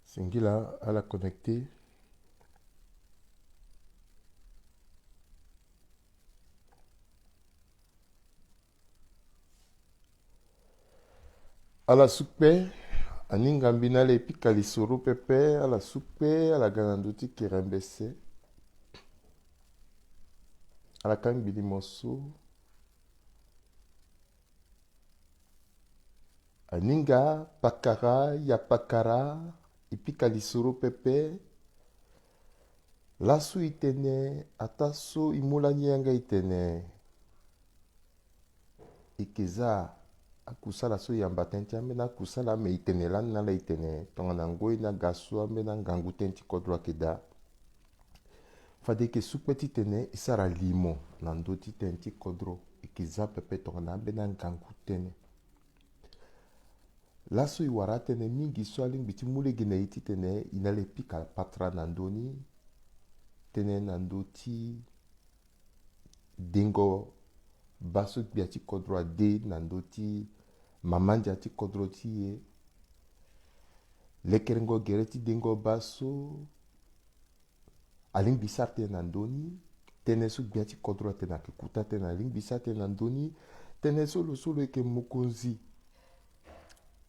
Singila à la connecter. À la soupe, aningambina le pika lisuru pepe, à la soupe, à la gananduti kirembese, à la kangbili mosu, aninga, pakara, yapakara, ipika lisuru pepe, lasu itene, atasu imulani yanga itene, ikeza, akusala so yamba tenti amena akusala me itene lan na la itene, tongana ngoi na gasu amena ngangu tenti kodwa keda. Fade ke supeti tene isara limo na ndoti tenti kodro ikiza pepe tongana amena ngangu tene. Laso iwara tene mingi so aling biti mule gene iti tene inale pika patra nandoni tene nandoti dengo baso biati kodro ade nandoti mamanja ti kodro ti ye lekerengo gereti dengo baso aling bisar te nandoni tene so biati kodro te na kikuta te na aling bisar te nandoni tene solo eke mokonzi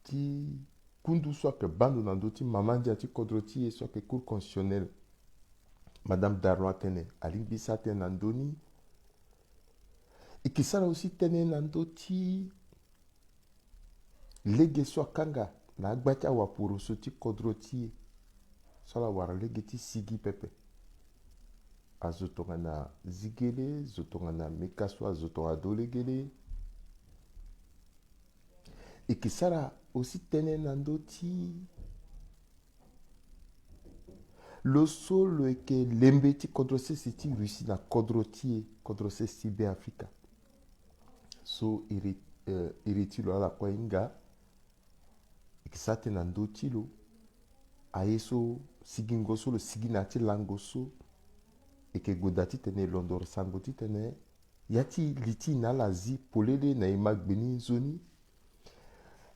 ti kundu soit que bando nandoti mamanja ti kodro ti ye soit que cour constitutionnel madame Darlois tene aling bisar te nandoni ikisala aussi tene nandoti lege so kanga na agbati awa puro so ti kodro ti ye so la wara lege ti sigi pepe azo tongana zigele zo tongana meka so azo tonga do legele ikisala aussi tene nandoti lo solo eke lembe ti kodro sesi ti Russie na kodro ti ye kodro sesi be Afrika so iri ti lo ala kue hinga ikisa te na ndö ti lo aye so sigi ngo so lo sigi na ti lango so eke goda ti tene londor sango ti tene ya ti li ti na ala zi polele na e ma gbeni nzoni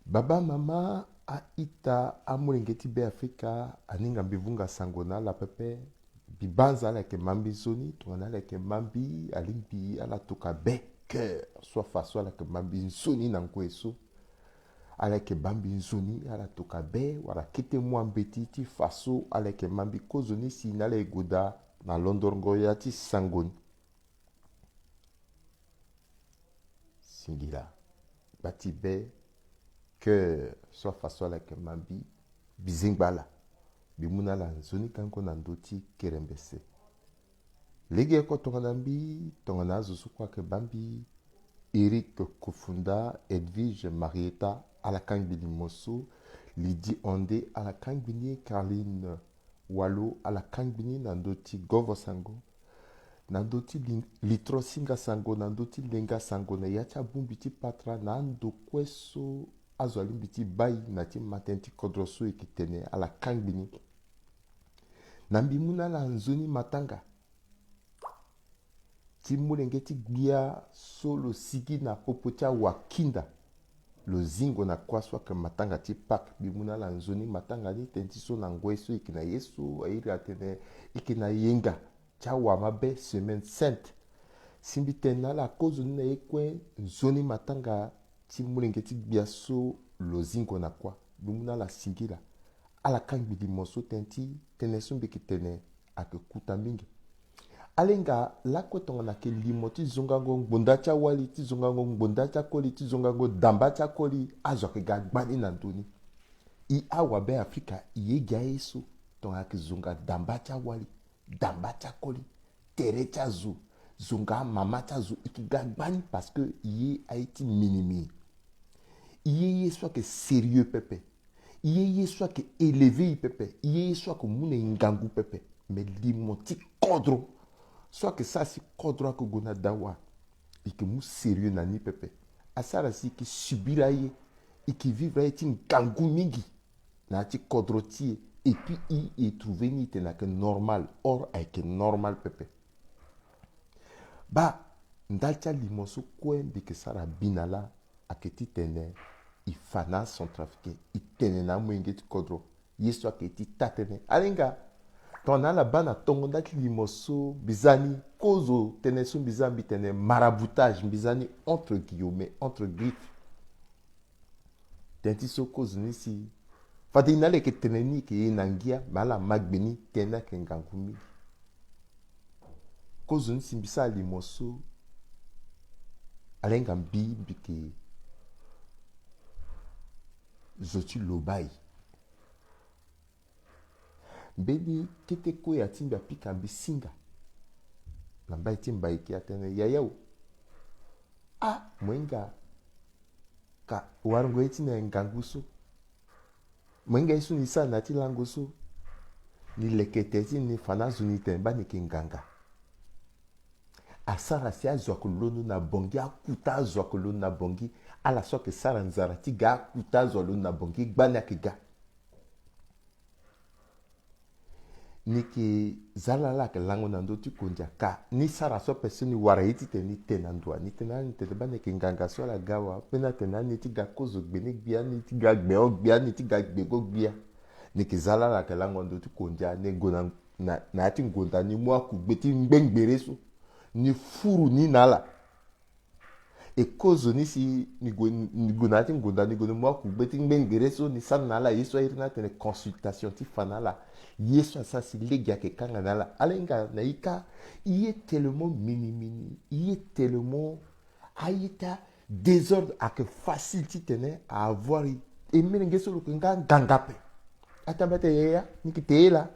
baba mama aita amulenge ti be Afrika aninga mbivunga sango na ala pepe bibanza ala yeke mambi nzoni tongana ala yeke mambi alingbi ala toka be cœur soit faso ala yeke mambi nzoni na ngoi so ala yeke bambi nzoni ala toka be wala kete mwa mbeti ti faso ala yeke mambi kozo ni si na ala e goda na londongo ya ti sango ni singila bati be cœur soit faso ala yeke mambi bizengba ala mbi mu na ala nzoni kango na ndö ti kerembese lege oko tongana mbi tongana azo so kue ayeke bambi Eric Kofunda, Edwige Marietta, ala kangbini moso, Lydie Onde, ala kangbini Caroline Walo, ala kangbini nandoti Govo Sango, nandoti Litro Singa Sango, nandoti Lenga Sango, na yacha bumbiti patra, nando kweso azo alimbiti bayi, nati matenti kodroso ekitene, ala kangbini. Nambimuna la nzoni matanga. Ti mulenge ti gbia so lo sigi na popo ti awakinda lo zingo na kuâ so ayeke matanga ti pak mbi mu na ala nzoni matanga ni tënë ti so na ngoi so e yeke na ye so airi atene e yeke na yenga ti awama be semaine sainte si mbi tene na ala kozo ni na ye kue nzoni matanga ti mulenge ti gbia so lo zingo na kuâ mbi mu na ala sigi la ala kangbili mo so tënë ti tënë so mbi yeke tene ayeke kuta mingi alenga lakue tongana ke limo ti zongango ngbonda ti awali ti zongango ngbonda ti akoli ti zongango damba ti akoli azo ayeke ga gbani na ndöni i awa be Afrika i ye gi aye so tongana yeke zonga damba ti awali damba ti akoli tere ti azo zonga amama ti azo e yeke ga gbani parce que i ye aye ti minimi i ye so ayeke sérieux pepe i ye so ayeke élevé e pepe i ye so ayeke mu na e ngangu pepe me limo ti kodro so ayeke sara si kodro ayeke gue na dawa e yeke mu sérieux na ni pepe asara si e yeke subir aye e yeke vivre aye ti ngangu mingi na ya ti kodro ti ye et puis i e trouvé ni tene ayeke normal or ayeke normal pepe ba ndali ti alimo so kue mbi yeke sara bina la ayeke ti tene e fa na centrafricain e tene na amûenge ti kodro yesu aketi tatene alenga tona la bana tongo ndaki limoso bizani kozo tene so bizambi tene maraboutage bizani entre guillemets entre griffes tenti so kozo nisi fati nale ke tene ni ke nangia mala magbeni tena ke ngangumi kozo nisi bisa limoso alenga mbi ke zotu lobai mbeni kete ko ya timba pika bisinga na mbai timba iki atene yayao mwenga ka warongo eti na nganguso mwenga isu ni sana ti langoso ni lekete ti ni fanazu ni temba ni kinganga asara si azwa kolonu na bongi akuta azwa kolonu na bongi ala soke sara nzara ti ga akuta azwa kolonu na bongi gbani akiga niki zalala ke lango na ndo ti konja ka ni sara so pesoni wara iti te ni te na ndwa ni te na ni te ba ne ke nganga so la gawa pena te na ni ti ga kozo gbe ni gbia ni ti ga gbe o gbia ni ti ga gbe go gbia niki zalala ke lango ndo ti konja ne gona na ti ngonda ni mo aku gbe ti ngbengbere so ni furu ni nala e kozo ni si ni gona ti ngonda ni gona mo aku gbe ti ngbengbere so ni san nala yeso irina te consultation ti fanala yesu asasi legia ke kanga nala alenga na ika iye tellement mini iye tellement ayita désordre à que facilité à avoir et menenge solo nga gangape atambate ya nikitela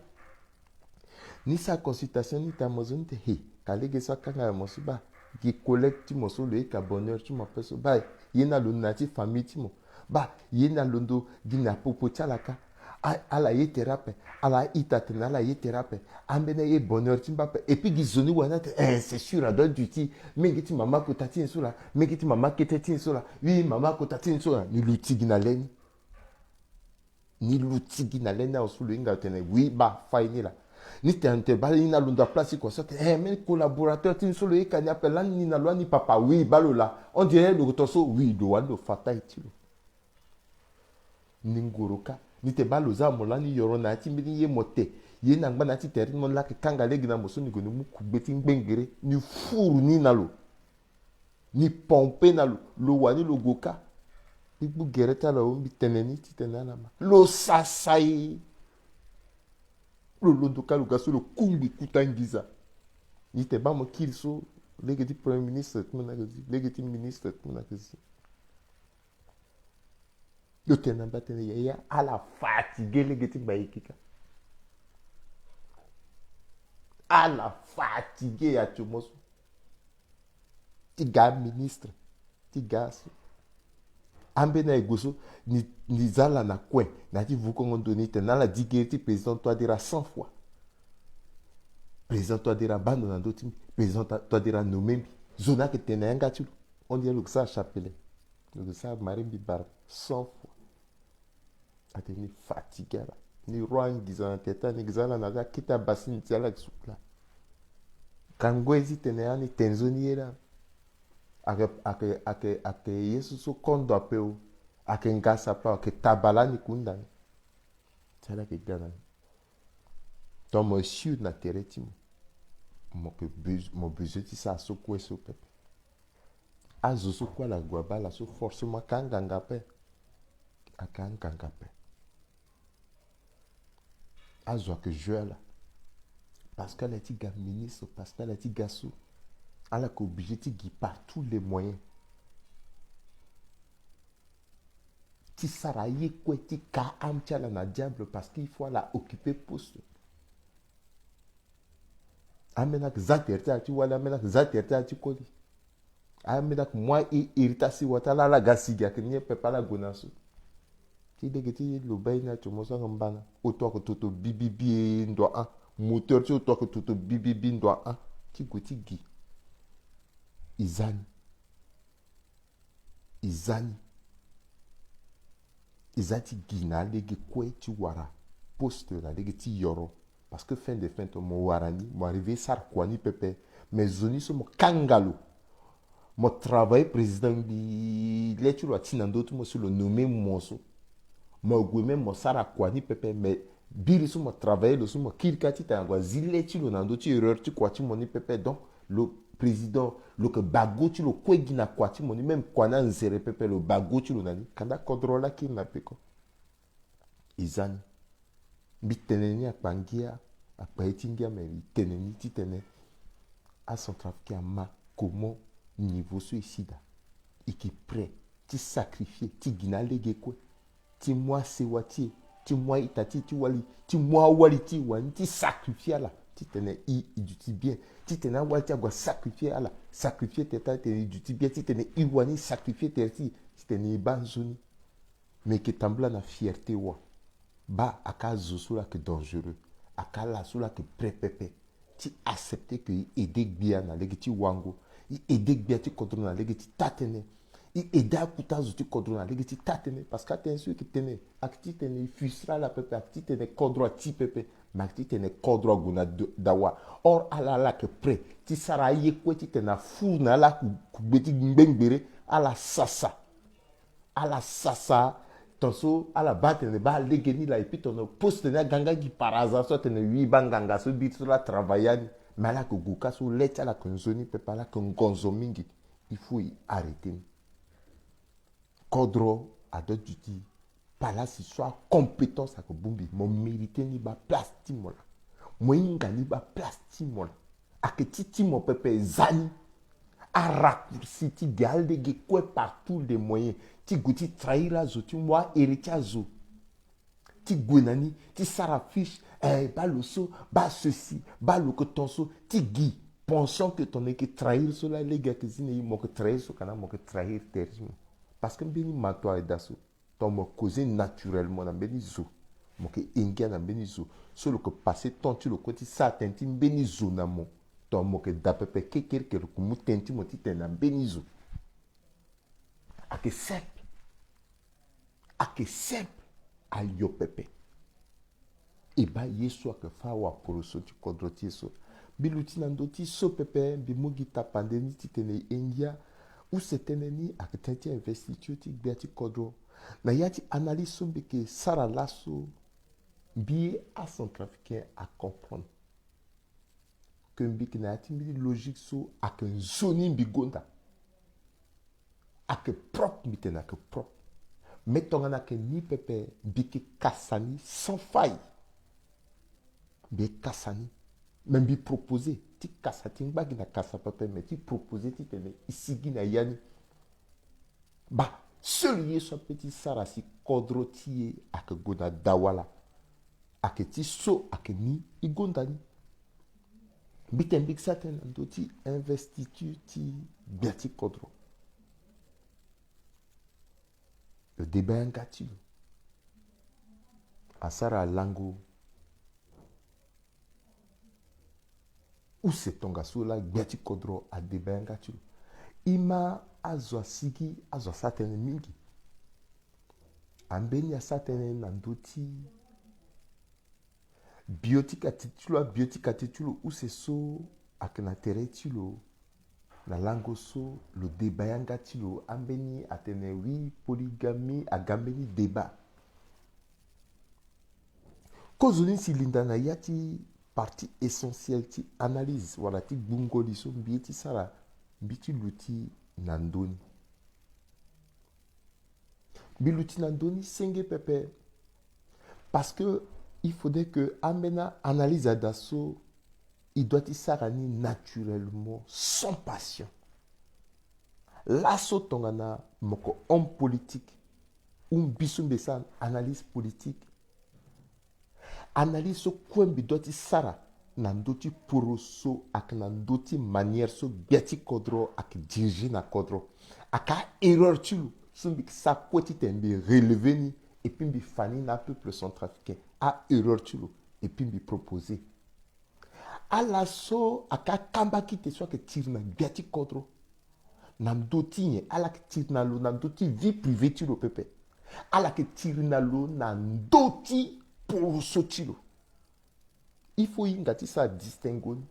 ni sa consultation ni ta mozon te he kalege so kanga mosuba ki collecte moso le ka bonheur tu m'appelles so ba yena lo nati famille ti mo ba yena londo dina popo chalaka ala ye thérapie ala itatena ala ye thérapie ambena ye bonheur timbape et puis gizoni wana c'est sûr adon duty mengiti mama ko tati nsula mengiti mama keteti nsula oui mama ko tati nsula ni lutigi na leni osulu inga tene oui ba faini la ni tente ba ina lunda place ko so mais collaborateur tin solo e kanya pela ni na loi ni papa oui balola on dirait le toso oui do wando fata itilo ningoroka ni te baloza mola ni yoro na ti mbini ye mote ye na ngba na ti teri mon la ke kanga legi na moso ni gonu mu kubeti ngbengere ni furu ni nalo ni pompe nalo lo wani lo goka ibu gereta la ombi teneni ti tenana ma lo sasai lo londoka lo gaso lo kumbi kutangiza ni te ba mo kilso legi ti premier ministre tmona gezi legi ti ministre tmona gezi le tenant batene ya à la fatigué les geti baikika à la fatigué ya tumoso ti ga ministre ti gaso ambe na egoso ni zala na kwen na ti vu kongo ndoni te na la digeti président toi dira 100 fois président toi dira bando na ndoti président toi dira nomembi zona ke tena yanga tu on dit le ça chapelet le ça marimbi bar 100 fois ateni fatigué la ni rwangiza na teta ni gizala na kita basini tiala kisukla kangwezi tene ani tenzoni yera ake yesu so kondo apeo ake ngasa pa ake tabala ni kunda tiala ke gana to monsieur na tereti mo besoin ti sa so kweso pepe azo so kwa la guabala so forcément kanganga pe akanganga pe azwa que Joël parce qu'elle a été ministre parce qu'elle a été gassou elle a obligé de par tous les moyens ti saraye quoi ti ka amtiala na diable parce qu'il faut la occuper poste amena zaterta ti wala amena zaterta ti koli amena moi irritasi watala la gasiga que nie pepa la gonaso ti dege ti lo bayina to mo so ngambana o to ko toto bibibi ndo a moteur ti o to ko toto bibibi ndo a ti go ti gi izani izati gi na lege kwe ti wara poste na lege ti yoro parce que fin de fin to mo warani mo arrivé sar kwani pepe mais zoni so mo kangalo mo travail président bi leturo atina ndoto mo sur le nommé monso mo gweme mo sara kwani pepe mais biri so mo travailler le so mo kirka ti tangwa zile ti lo nando ti erreur ti kwa ti moni pepe donc le président lo ke bago ti lo kwegi na kwa ti moni même kwa na nzere pepe lo bago ti lo nani kanda kodrola ki na peko izani mbi tene ni akpangia akpa eti ngia me tene ni ti tene a Centrafrique ma comment niveau suicida et qui prêt ti sacrifier ti gina lege kwe ti moi sewa ti moi itati ti wali ti moi wali ti wani ti sacrifier la ti tene i du ti bien ti tene wali ti agua sacrifier ala sacrifier teta tene du ti bien ti tene i wani sacrifier ti tene ba zoni mais que tambla na fierté wa ba aka zo so la que dangereux aka la so la que prêt ti accepter que aider gbia na lege ti wango i aider gbia ti kodro na lege ti tatene i aider akuta zo ti kodro na lege ti tatene parce que aten so ki tene ak ti tene frustra la pepe ak ti tene kodro a ti pepe mak ti tene kodro guna dawa or ala la que prêt ti sara ye kwe ti tene fu na la ku gbe ti ngbenggbere ala sasa tonso ala ba tene ba lege ni la et puis ton poste na ganga qui par hasard soit tene wi banganga so bit so la travailler mais la que goka so leta la konzoni pepe la que ngonzo mingi il faut y arrêter kodro a d'autres duty par là si soit compétence à que bumbi mon mérité ni ba place ti mola mo inga ni ba place ti mola a que titi mon pepe zani a raccourci ti galde ge quoi par tous les moyens ti gouti trahir la zo ti moi héritier zo ti gwenani ti sarafiche ba le so ba ceci ba le que ton so ti gui pensant que ton que trahir cela les gars que zine mo que trahir so kana mo que trahir terrorisme parce que beni mato et daso ton mo causer naturellement na beni zo mo que ingia na beni zo so le que passer ton tu le côté ça tenti beni zo na mo ton mo que dapepe keker que le kumu tenti mo ti na beni zo ake simple a yo pepe e ba yesu ake fa wa poroso ti kodro ti so biluti na ndo ti so pepe bi mogi ta pandeni ti tene india ou setene ni ake tenti investiture ti gbia ti kodro na ya ti analyse so be ke sara laso bi a centrafricain à comprendre que mbi ki na ya ti mbi logique so ake nzoni mbi gonda ake propre mbi tene ake propre mettons que ni pepe biki kassani sans faille bi kassani même bi proposer ti kassati ngba na kassa pepe mais ti proposer ti tene isigi na yani ba seul ye so petit sarasi kodro ti ak gona dawala ak ti so ak ni igondani bitem big saten ndo ti investiture ti biati kodro le débat ngati asara lango où c'est ton gaso la gbeti kodro a débat ngati ima azwa sigi azwa satene mingi ambeni ya satene na ndoti biotika titulo où c'est so akena tere tilo na lango so le débat yanga tilo ambeni atene wi polygamie agambeni débat kozoni silinda na yati partie essentielle ti analyse wala ti gbungoli so mbieti sara mbiti luti na ndoni biluti na ndoni senge pepe parce que il faudrait que amena analyse adaso il doit y sarani naturellement sans passion. Lasso tongana moko homme politique bisumbe san analyse politique. Analyse so kwembi doit y sara nandoti poroso ak nandoti manière so biati kodro ak diriger na kodro. Aka erreur tulu sumbi sa kweti tembi relever ni et puis mbi fani na peuple centrafricain a erreur tulu et puis mbi proposer. Ala so aka kamba kite so ke tire na biati kodro nam doti nye ala ke tire na lo nam doti vie privée tilo pepe ala ke tire na lo na doti pour so tilo il faut ingati sa distinguer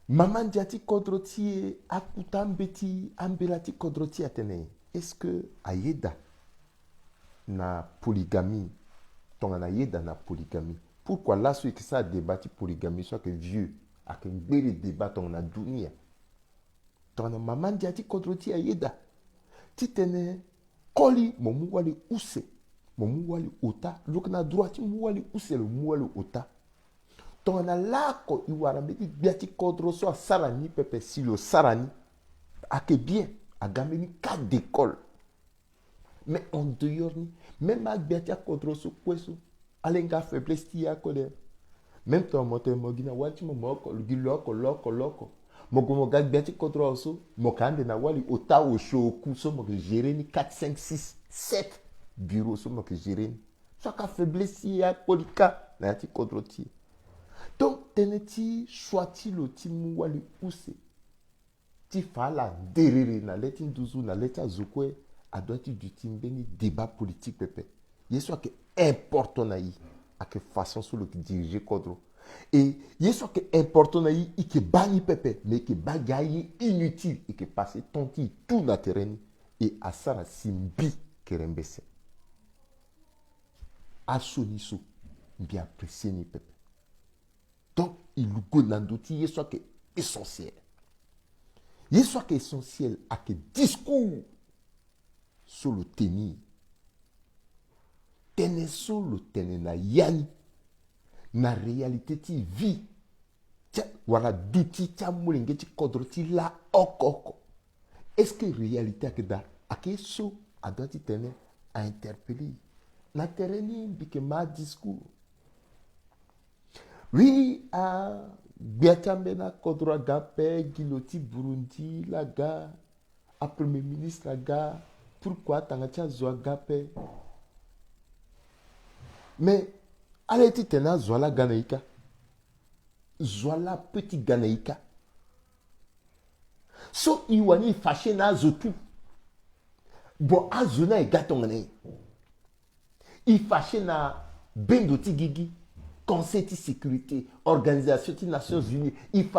maman diati kodro ti akuta mbeti ambelati kodro ti atene est-ce que ayeda na polygamie tongana yeda na polygamie pourquoi là ceux qui ça débattre polygamie soit que vieux a que ngere débat tongana dunia tongana maman dia ti contre ti yeda ti tene koli momu wali use momu wali ota lokna droit ti mu wali use le mu wali ota tongana lako iwara beti biati contre so sarani pepe silo sarani a que bien a gameni cas d'école. Mais en dehors, même à Biatia contre ce poisson, alenga faiblesse qui a colère. Même toi, mon te mogina, wati mo moko, loko. Mogo gag Biatia contre osso, mokande na wali ota o show kuso mo gérer ni 4, 5, 6, 7 bureaux so mo gérer. Soit ka faiblesse qui a polika, na ti contre ti. Donc, teneti choiti lo ti mu wali use. Ti fala derere na leti nduzu na leti zukwe. A doit du timbeni débat politique pepe. Il soit que important naï à que façon sur le diriger cadre. Et il soit que important naï et que bani pepe mais que bagaille inutile et que passer ton temps tout na terrain et à ça la simbi que rembesse. À soniso bien apprécié ni pepe. Donc il go nandoti il soit que essentiel. Il soit que essentiel à que discours sur le tenir. Tene sur le tenir na yani. Na réalité ti vie. Tia, wala duti tia mulenge ti kodro ti la oko. Est-ce que réalité a que da a que so a doit ti tene a interpeller. Na tereni bike ma discours. Oui a biatambe na kodro agape giloti Burundi la ga a premier ministre la ga. Pourquoi tangatia zoa gape? Mais allez ti tena zoala ganaïka. Zoala petit ganaïka. So iwani fâché na zotu. Bon azona e gatongane. I fâché na bendo ti gigi. Conseil de sécurité, Organisation des Nations Unies, il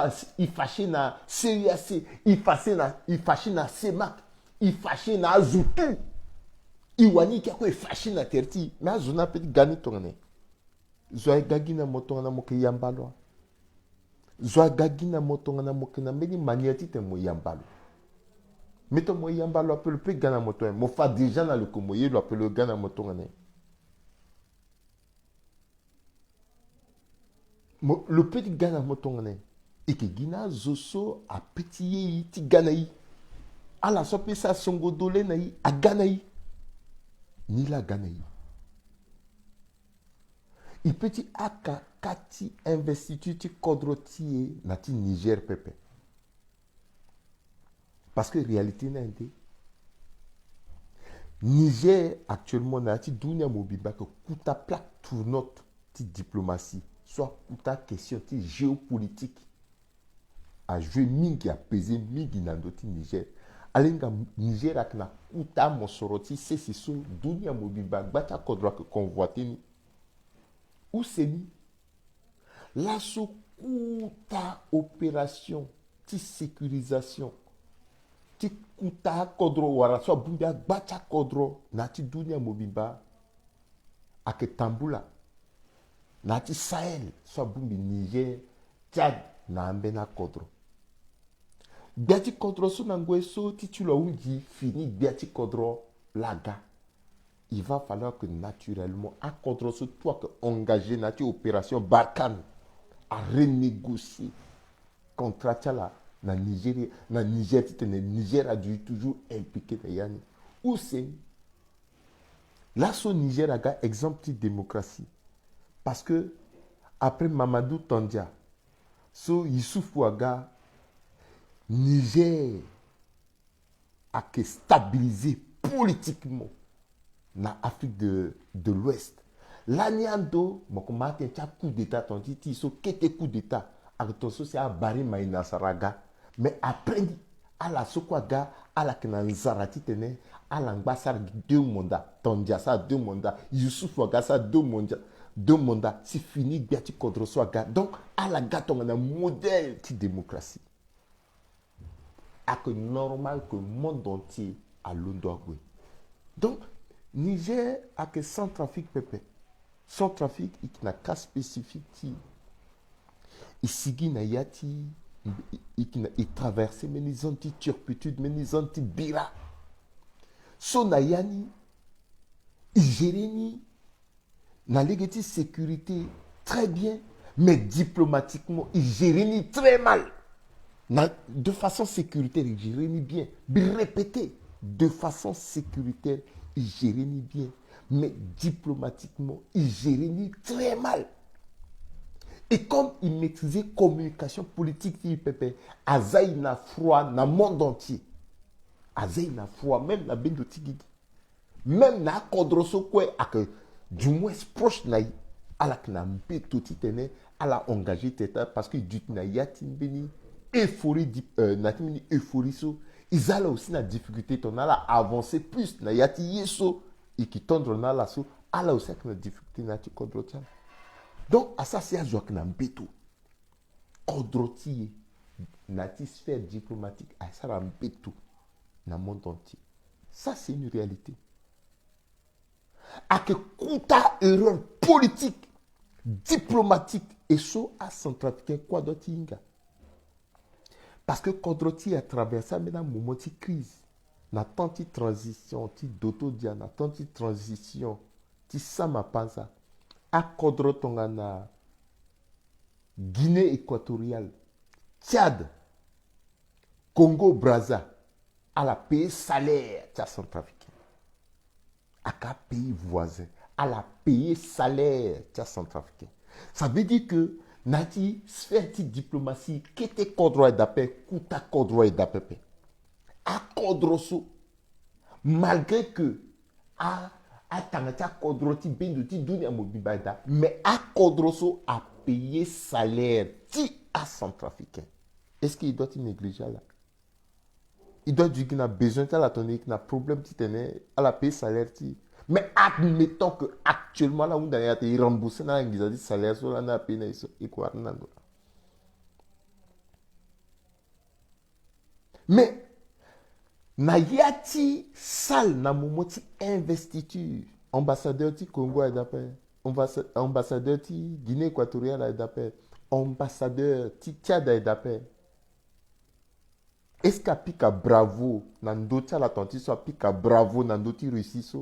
fâché na CUAC, il fâché na CEMAC. Il fâché na azutu iwani kia ko fâché na terti mais azuna petit gani tongane zoa gagi na motongana moke yambalo zoa gagi na motongana moke na meni maniati te mo yambalo meto mo yambalo appelle pe gana moto mo fa déjà na le komoye lo appelle gana motongane le petit gana motongane et que gina zoso a petit ti ganaï à la sope sa songo dole naï a ganaï ni la ganaï il petit aka kati investitude ti kodrotie nati Niger pepe parce que réalité n'a été Niger actuellement nati dunia mobimba que kuta plaque tournote ti diplomatie soit kuta question ti géopolitique a joué mingi a pesé mingi nando ti Niger alenga Niger akna kuta mosoroti c'est so dunia mobimba bata kodra que convoiter où c'est ni la so kuta opération ti sécurisation ti kuta kodro wara so bumbia bata kodro na ti dunia mobimba ake tambula na ti Sahel so bumbi Niger Tchad na ambena kodro biati kodro so na ngwe so titulo unji fini biati kodro laga il va falloir que naturellement à kodro so toi que engagé na ti opération Barkhane à renégocier contrat là na Nigeria na Niger tene Niger a dû toujours impliquer les yani où c'est là so Niger a exemple de démocratie parce que après Mamadou Tandia so Youssouf Ouaga Niger a que stabilisé politiquement na Afrique de l'Ouest. L'Aniando, mon matin, tu as coup d'état, ton dit, il faut que coup d'état. Attention, c'est à Bari Maïna Saraga. Mais après, à la Sokwaga, à la Kenanzarati Tene, à l'ambassade 2 mandats. Tondia, ça 2 mandats. Youssouf Ouaga, ça 2 mandats. 2 mandats. C'est fini, bien tu contre Swaga. Donc, à la gâteau, on a un modèle de démocratie. À que normal que le monde entier a l'Ondouagoué. Donc, Niger a que sans trafic pépé. Sans trafic, il n'a qu'à spécifique. Ici, il traverse mais les anti-turpitudes, mais les anti-bira. Son ayani, il gère la sécurité très bien, mais diplomatiquement, il gère très mal. De façon sécuritaire, il gère bien. Répétez, de façon sécuritaire, il gère bien. Mais diplomatiquement, il gère très mal. Et comme il maîtrisait communication politique, il pépé, Azaï n'a froid dans le monde entier. Azaï n'a froid, même la Bendotigui. Même na kodroso kwe ak du moins proche na ala kna mbeto titene ala engagé teta parce que du na yati beni euphorie na timini euphorie so ils allaient aussi na difficulté ton ala avancer plus na yati yeso et qui tendre na la so ala aussi na difficulté na ti kodrotia. Donc à ça c'est à joie na mbeto kodroti na ti sphère diplomatique à ça la mbeto na monde entier. Ça c'est une réalité. À que kuta erreur politique, diplomatique et so à centrafricain quoi d'autre inga. Parce que Kodroti a traversé maintenant un moment de crise. Na tanti transition, ti d'autodia, na tanti transition, ti samapanza. A Kodrotonga na Guinée équatoriale, Tchad, Congo Brazza, à la payer salaire, ti centrafricain. À qu'un pays voisin, à la payer salaire, tiens, centrafricain. Ça veut dire que, nati, sphère de diplomatie, qui était condroit d'appel, kouta condroit d'appel. À condroso, malgré que, à tangatia condroti, benduti, dunia mobibada, mais à condroso, à payer salaire, ti à centrafricain. Est-ce qu'il doit être négligé là? Il doit dire qu'il a besoin de la tonner, qu'il a problème à la payer salaire. Mais admettons que actuellement là où il a remboursé dans le salaire, sur la paye et quoi. Mais Nayati sal na momoti investiture ambassadeur du Congo a d'appel, ambassadeur du Guinée équatoriale a d'appel, ambassadeur du Tchad a d'appel. Est-ce qu'à pika bravo nandoti à la tantise soit pika bravo nandoti Russie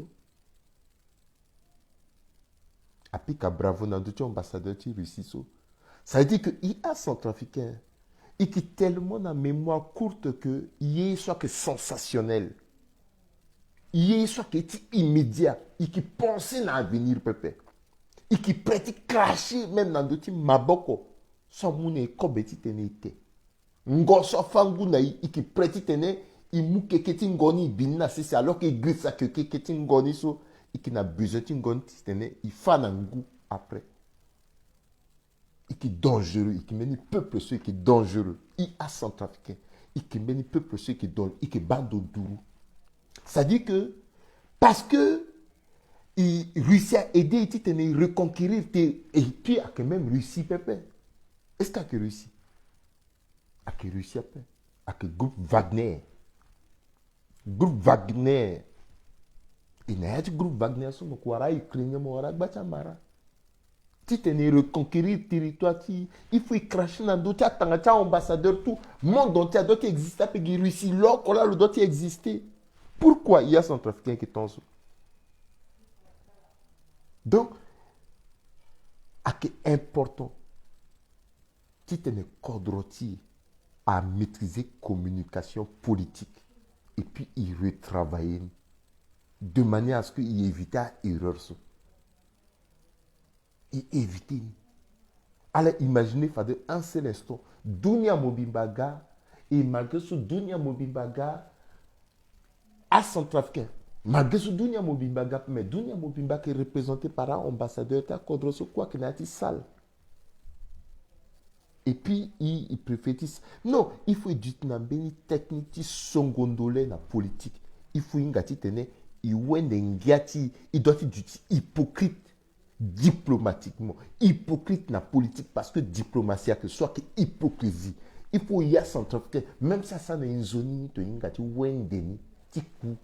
à pika bravo nandoti ambassadeur de Russie ça veut dire que il a centrafricain et qui tellement na mémoire courte que il est soit que sensationnel il est soit que est immédiat et qui pensait à l'avenir pépé et qui pratique cracher même nandoti maboko sans mune kobeti tenite ngoso fangu na iki preti tene imu keketi ngoni binna c'est alors que grisa keketi ngoni so iki na besoin ngoni tene il fa na ngu après iki dangereux iki meni peuple ceux qui dangereux i a centrafricain iki meni peuple ceux qui dangereux iki bando duru ça dit que parce que Russie a aidé iti tene reconquérir et puis a quand même Russie pépé est-ce que Russie avec Russie avec groupe Wagner il n'y a pas de groupe Wagner sur le Kouara ukrainien Moara Bachamara si tu veux reconquérir territoire il faut y cracher dans d'autres tangata ambassadeur tout monde entier d'autres existent avec Russie là là le d'autres exister pourquoi il y a centrafricain qui t'en sous donc c'est important si tu es cordrotier à maîtriser communication politique et puis y retravailler de manière à ce qu'il évite l'erreur. Et éviter. Alors imaginez, fallait un seul instant, Dunia Mobimbaga, et malgré ce Dunia Mobimbaga, à Centrafricain, malgré ce Dunia Mobimbaga, mais Dunia Mobimbaga est représenté par un ambassadeur, t'as Kodroso, quoi qu'il n'a pas sale. Et puis, il prophétise. Non, il faut du une technique songondolé na politique. Il faut une gati tene, il doit être du hypocrite diplomatiquement. Hypocrite na politique parce que diplomatie a que soit que hypocrisie. Il faut y a centrafricain. Même ça n'est une zone ni to une gati wendeni, ti coup.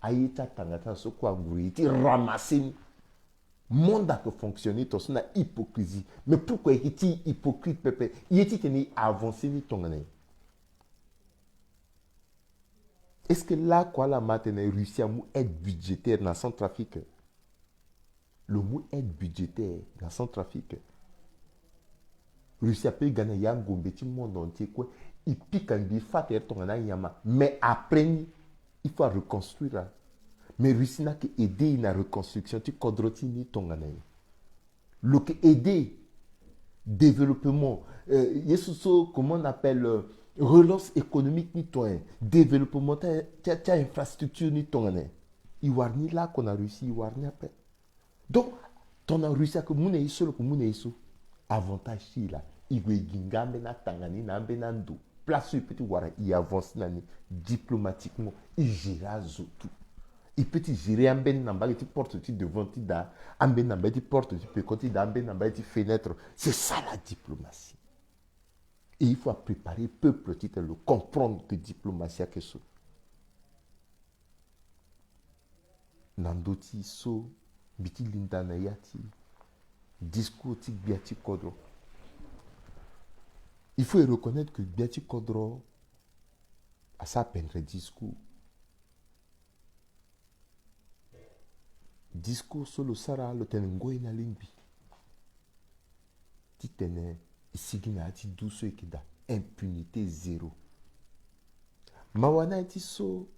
Aïta tangata so quoi grouillé, ramasser. Monde a que fonctionner, ton son a hypocrisie. Mais pourquoi est-il hypocrite, pépé? Il est avancé ni ton année. Est-ce que là, quoi, la matinée, Russie a mou aide budgétaire dans son trafic? Le mot aide budgétaire dans son trafic. Russie a pu gagner Yango, petit monde entier, quoi. Il pique un bifat et ton yama. Mais après, il faut reconstruire. Mais Russie n'a qu'aider la reconstruction, tu kodroti ni ton année. Le que aider développement, comment on appelle relance économique ni ton développement, tu as infrastructure ni ton année. Il y a ni là qu'on a réussi, il y a ni après. Donc, ton a réussi à que mon est seul, que mon est seul. Avantage si là, il y a ginga mena tangani na benando. Place sur petit wara, il avance nani diplomatiquement, il gère tout. Il peut gérer un ben namba qui porte tu devant tu da, un ben namba qui porte tu peux côté da, un ben namba qui fenêtre. C'est ça la diplomatie. Et il faut préparer le peuple qui te le comprendre que diplomatie a quelque chose. Nandoti so biti linda na yati discours ti biati kodro. Il faut reconnaître que biati kodro a sa peine discours. Discours sur le Sara, le tenengoy na lingbi. Ti tene isigina ati douce et kida impunité zéro. Mawana ti so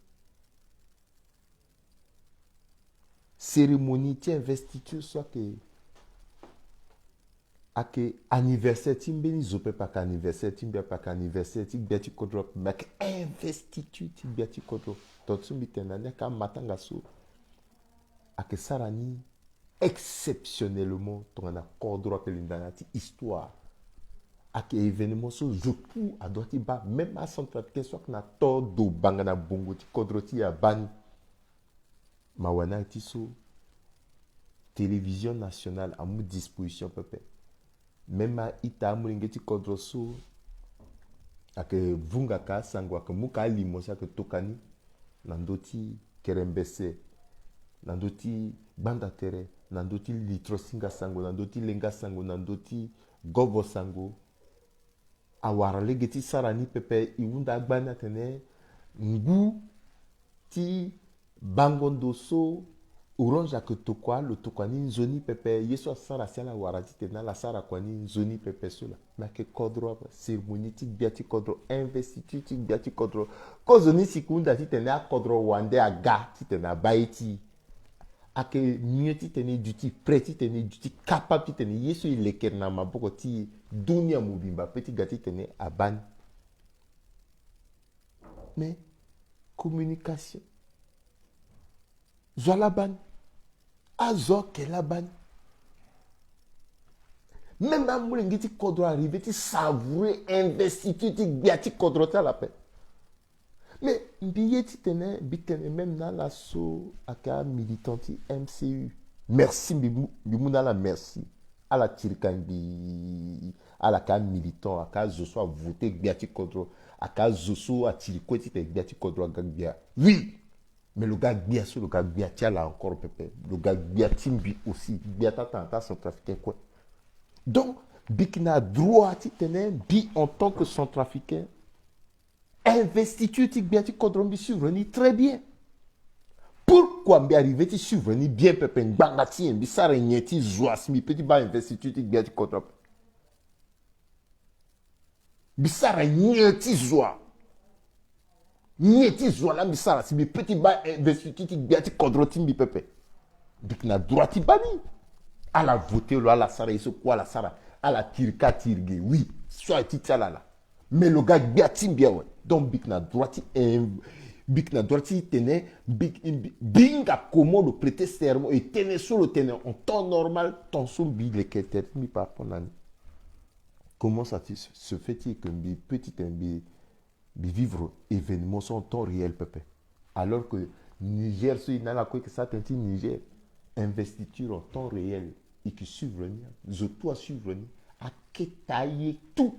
cérémonie ti investiture soit que ake anniversaire ti mbeni zope pa ka anniversaire ti mbia pa ka anniversaire ti biati kodro mak investiture ti biati kodro. Totsu mitena ne ka matanga so. Ake sarani exceptionnellement ton accord droit que l'indanati histoire ake événement so joku a doiti ba même à centrafricain soit na to do bangana bongo ti kodroti ya bani mawana ti so télévision nationale à mon disposition peuple même à ita mulingeti kodro so ake vunga ka sangwa ke muka limosa ke tokani nandoti kerembese nandoti banda tere nandoti litro singa sango nandoti lenga sango nandoti gobo sango awara legeti sarani pepe iwunda gbana tene ngu ti bangondo so orange ke tokwa le tokwani nzoni pepe yeso sara siala wara ti tena la sara kwani nzoni pepe sola na ke kodro cérémonie ti biati kodro investiture ti biati kodro kozoni sikunda ti tena kodro wande aga ti tena baiti ake mieux ti tene duty prêt ti tene duty capable ti tene yesu ileker na maboko ti dunia mobimba petit gati tene aban mais communication zola ban azo ke la ban même ba mulengi ti kodro arrivé ti savourer investiture ti biati kodro ta la paix. Mais billet tene bitene même dans la so aka militanti MCU. Merci bimuna la merci à la tirkambi à la ka militant aka zoso a voté biati kodro aka zoso a tiriko ti te biati kodro gagbia. Oui. Mais le gars bien sûr le gars biati là encore pépé. Le gars biati mbi aussi biata tanta centrafricain quoi. Donc bikina droit ti tene bi en tant que centrafricain investiture ti biati kodrombi souverain très bien. Pourquoi mbi arrivé ti souverain bien pepe ngbanga ti mbi sara nyeti zoas mi petit ba investiture ti biati kodrombi. Mbi sara nyeti zoa. Nyeti zoa la mbi sara si mi petit ba investiture ti biati kodroti mbi pepe. Dik na droit ti bani. À la voter à la sara iso quoi la sara à la tirka tirge oui soit ti tala la. Mais le gars biati bien ouais. Donc bikna droiti tenait binga comment le prêter serment et tenait sur le tenant en temps normal ton son big les quêtes mi par l'année. Comment ça se fait-il que mes petits vivre événements sont en temps réel pépé alors que Niger sur il n'a la quoi que ça t'es Niger investiture en temps réel et qui souverain je dois souverain à qu'étailler tout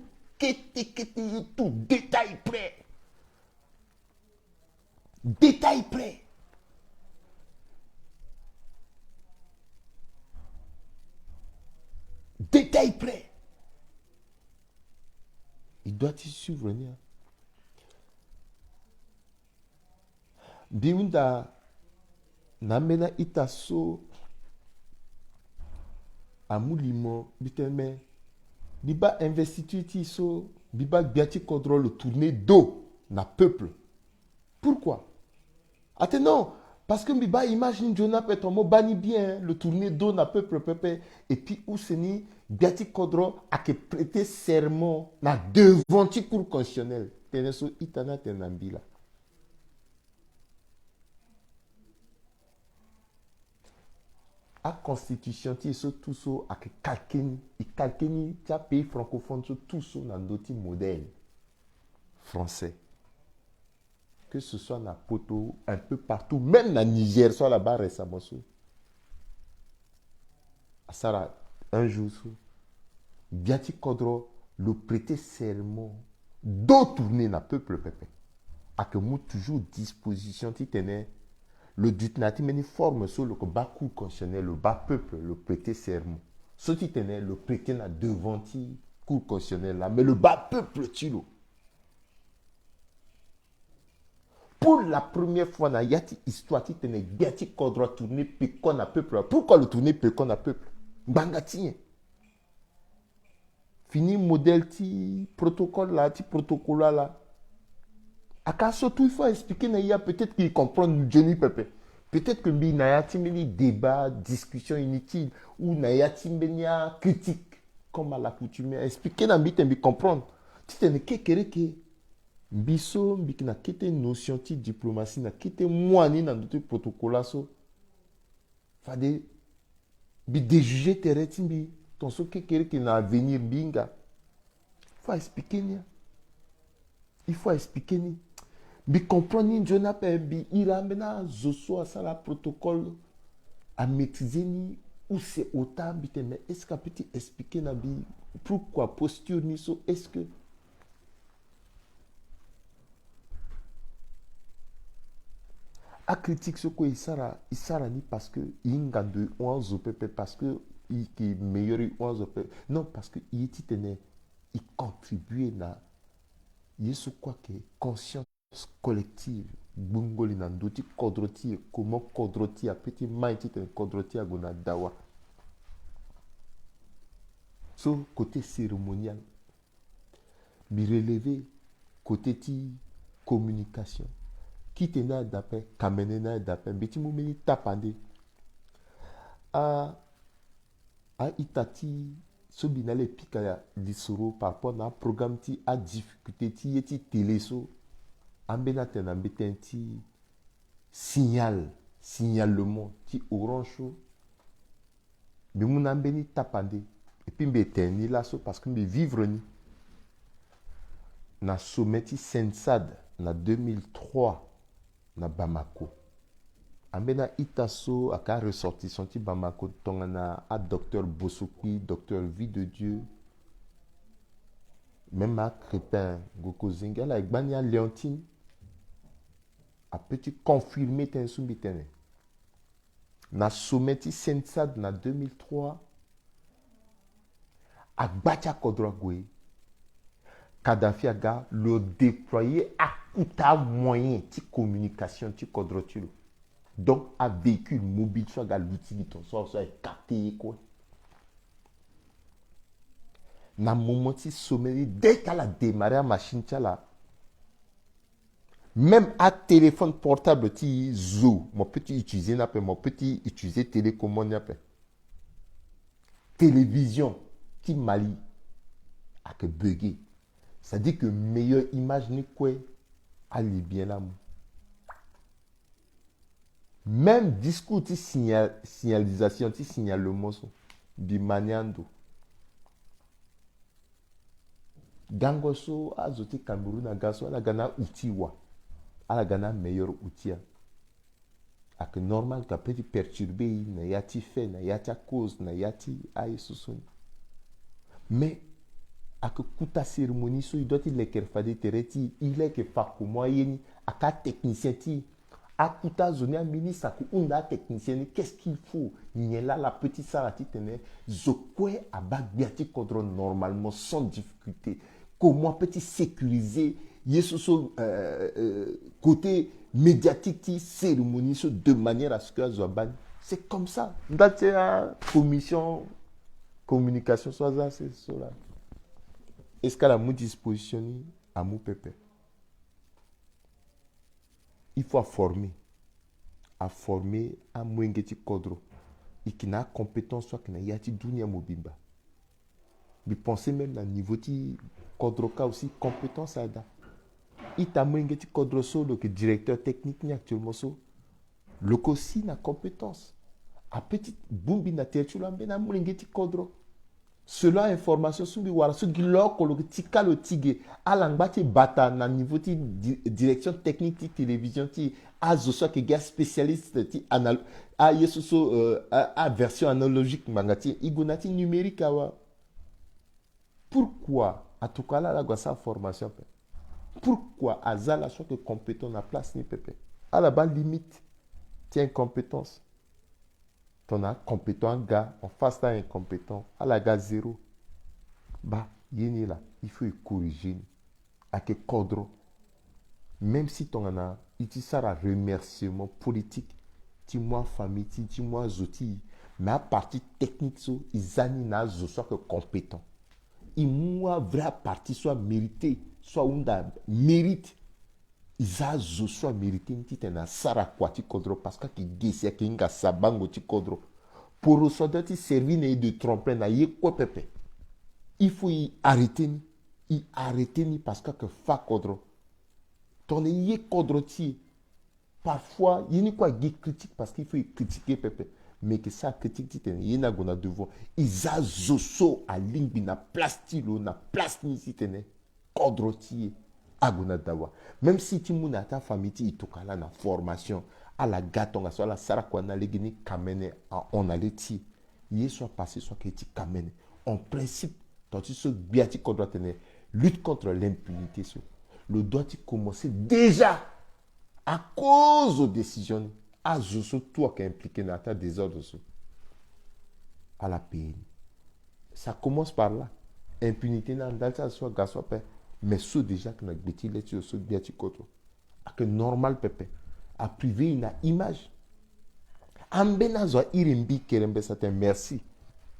tout détail près détail près. Il doit y survenir. Biunda namena itaso amulimo biteme biba investituti so biba biati contrôle le tourner d'eau na peuple. Pourquoi? Attends non, parce que biba imagine Jonah Petomo bani bien le tourner d'eau na peuple peuple et puis où seni biati contrôle a que prêter serment na devant ti cour constitutionnel. Teneso itana tenambila. A constitution ti so tout so a que calqueni ti a pays francophone so tout so na ndoti modèle français. Que ce soit na Poto, un peu partout, même na Niger, soit là-bas récemment. Ça un jour, Biati Kodro, le prêter serment, d'eau tourner na peuple peuple. A que moi toujours disposition ti tenait le dutenati meni forme sur le bas cour constitutionnel, le bas peuple, le prêter serment. Ce qui tenait le prêter na devant ti cour constitutionnel là, mais le bas peuple tu l'as. Pour la première fois dans yati histoire qui tenait biati kodro tourner pekon à peuple. Pourquoi le tourner pekon à peuple? Bangatien. Fini modèle ti protocole là, ti protocole là. Aka surtout il faut expliquer na ya peut-être qu'il comprend Johnny Pepe. Peut-être que bi na yati meni débat, discussion inutile ou na yati meni critique comme à l'accoutumée. Expliquer na bi comprendre. Ti tenait kekereke. Biso mbiki na kete notion ti diplomatie na kete mwani na notre protocole so fade bi déjuger terrain timbi ton so kekere ki na avenir binga faut expliquer ni il faut expliquer ni bi comprendre ni jona pe bi irambena zoso asala protocole à maîtriser ni ou c'est autant bité mais est-ce que petit expliquer na bi pourquoi posture ni so est-ce que a critique ce que Isara ni parce que il a de 11 pp parce que il est meilleur 11 pp non parce que il était il contribuait na yesu quoi que conscience collective bungoli na ndoti kodroti comment kodroti a petit mighty ten kodroti a gona dawa so côté cérémonial bi relevé côté ti communication qui tenait d'après, Kamenena d'après, Betty Moumeni tapandé. A Itati, ce binale pika disoro par rapport à un programme qui a difficulté, qui est téléso, ambena tenambeten ti signalement, ti orange, mais mon ambeni tapandé. Et puis mbeteni là, parce que me vivre ni. Na sommet ti Sensad, na 2003. Na Bamako. Ambena itaso aka ressortissant ti Bamako tongana a docteur Bosoki, docteur Vie de Dieu. Même à Crépin, Goko Zinga, la Egbania Léontine a petit confirmé ten sumbitene. Na sommet ti Sensad na 2003 a Bacha Kodroagwe. Kadhafi a le déployer à couta moyen de communication, de quadrotule. Donc, un véhicule mobile, soit l'outil de ton sort, soit capté quoi. Dans le moment où sommeil, dès qu'elle a démarré la machine, même à téléphone portable, ti zo, mon petit utiliser mon petit utiliser télécommande télévision, ti mali, a que bugué. Ça dit que meilleure image ni quoi allez bien là. Même discours ti signalisation ti signalement bi maniando. Gangoso azoti Cameroun a gaso ala gana utiwa. Ala gana meilleur outil. A que normal ka peut perturber na yati fait na yati cause na yati ay soson. Mais à que kuta cérémonie so il doit il les kerfade tereti il est que fa ko moyeni aka technicien ti Akuta zone a ministre ku unda technicien qu'est-ce qu'il faut n'y là la petite sarati tene zokwe abagbiati kodro normalement sans difficulté comment petit sécuriser yeso côté médiatique ti cérémonie de manière à ce que zoban c'est comme ça dans la commission communication soit ça c'est cela est-ce qu'elle a mon disposition à mon pépé il faut former à mwengeti kodro et qui n'a compétence soit qui n'a yati dunia mobimba mais pensez même à niveau ti kodro ka aussi compétence à da il t'a mwengeti kodro solo que directeur technique ni actuellement so le aussi na compétence a petite bumbi na tertula mbena mwengeti kodro cela information sur wara sur giloko lo tika lo tige alangba ti bata na niveau ti direction technique ti télévision ti azo so que gars spécialiste ti anal a yeso so a version analogique mangati igonati numérique awa pourquoi à tout cas là la sa formation pourquoi azala so que compétent na place ni pepe à la bas limite tient compétence ton a compétent gars en face d'un incompétent à la gars zéro bah yéni là il faut corriger à que cadre même si ton en a il sera remerciement politique ti moi famille ti moi zoti mais à partie technique so ils anina zo soit que compétent il moi vrai partie soit mérité soit unda mérite izazo soit mérité nti tena sara kwa ti kodro parce que ki gesi ki nga sabango ti kodro pour recevoir ti servir de tromper na ye quoi pepe il faut y arrêter ni parce que fa kodro ton ye kodro ti parfois il n'y quoi guide critique parce qu'il faut y critiquer pepe mais que ça critique ti tena ye na gona devant izazo so a lingbi na plastilo na place ni ti tena kodro ti dawa même si tu muna ta famille ti itokala na formation à la gatonga soit la sara kwa na legini kamene on allait ti ye soit passé soit que ti kamene en principe toi tu se biati contre tenir lutte contre l'impunité so le doit tu commencer déjà à cause aux décisions à zo toi qui est impliqué dans ta désordre so à la peine ça commence par là impunité dans dalta soit gaso pe mais ceux déjà que notre bêtise les tu so biati koto que normal pepe a privé une image ambena zo irimbi kerembe satin merci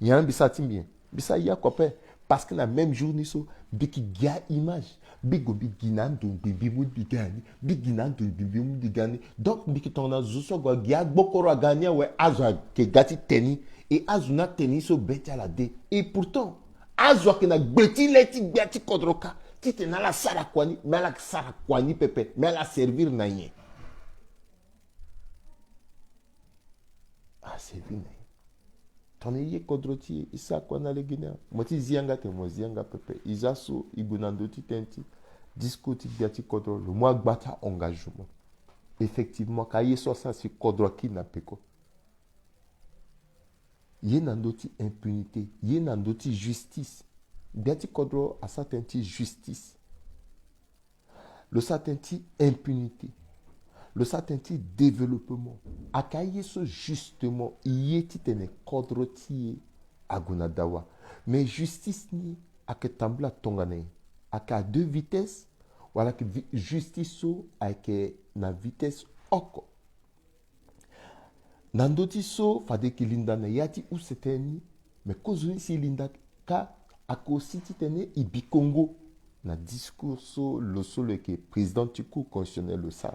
yan bisa timbien bisa ya kope parce que na même jour ni so biki gia image bigo biginan do bibi mu digani biginan do bibi mu digani donc biki tona zo go gia bokoro gania we azo ke gati teni et azuna teni so beti la de et pourtant azo ke na beti leti biati kodroka tite na la sara kwani mais la sara kwani pepe mais la servir na yen ah servir na yen ton ye kodroti isa kwana le guinea moti zianga te mo zianga pepe izaso ibunando ti tenti discuti biati kodro le moi gbata engagement effectivement ka ye so ça si kodro ki na peko ye nandoti impunité ye nandoti justice biati kodro a certainty justice le certainty impunité le certainty développement akaye so justement yeti tene kodro ti agunadawa mais justice ni aketambla tongane aka deux vitesses wala que justice so ake na vitesse oko nandoti so fade ki linda na yati ou seteni mais kozuni si linda ka akosi ti tene ibikongo na discours so le solo que président du cour constitutionnel le ça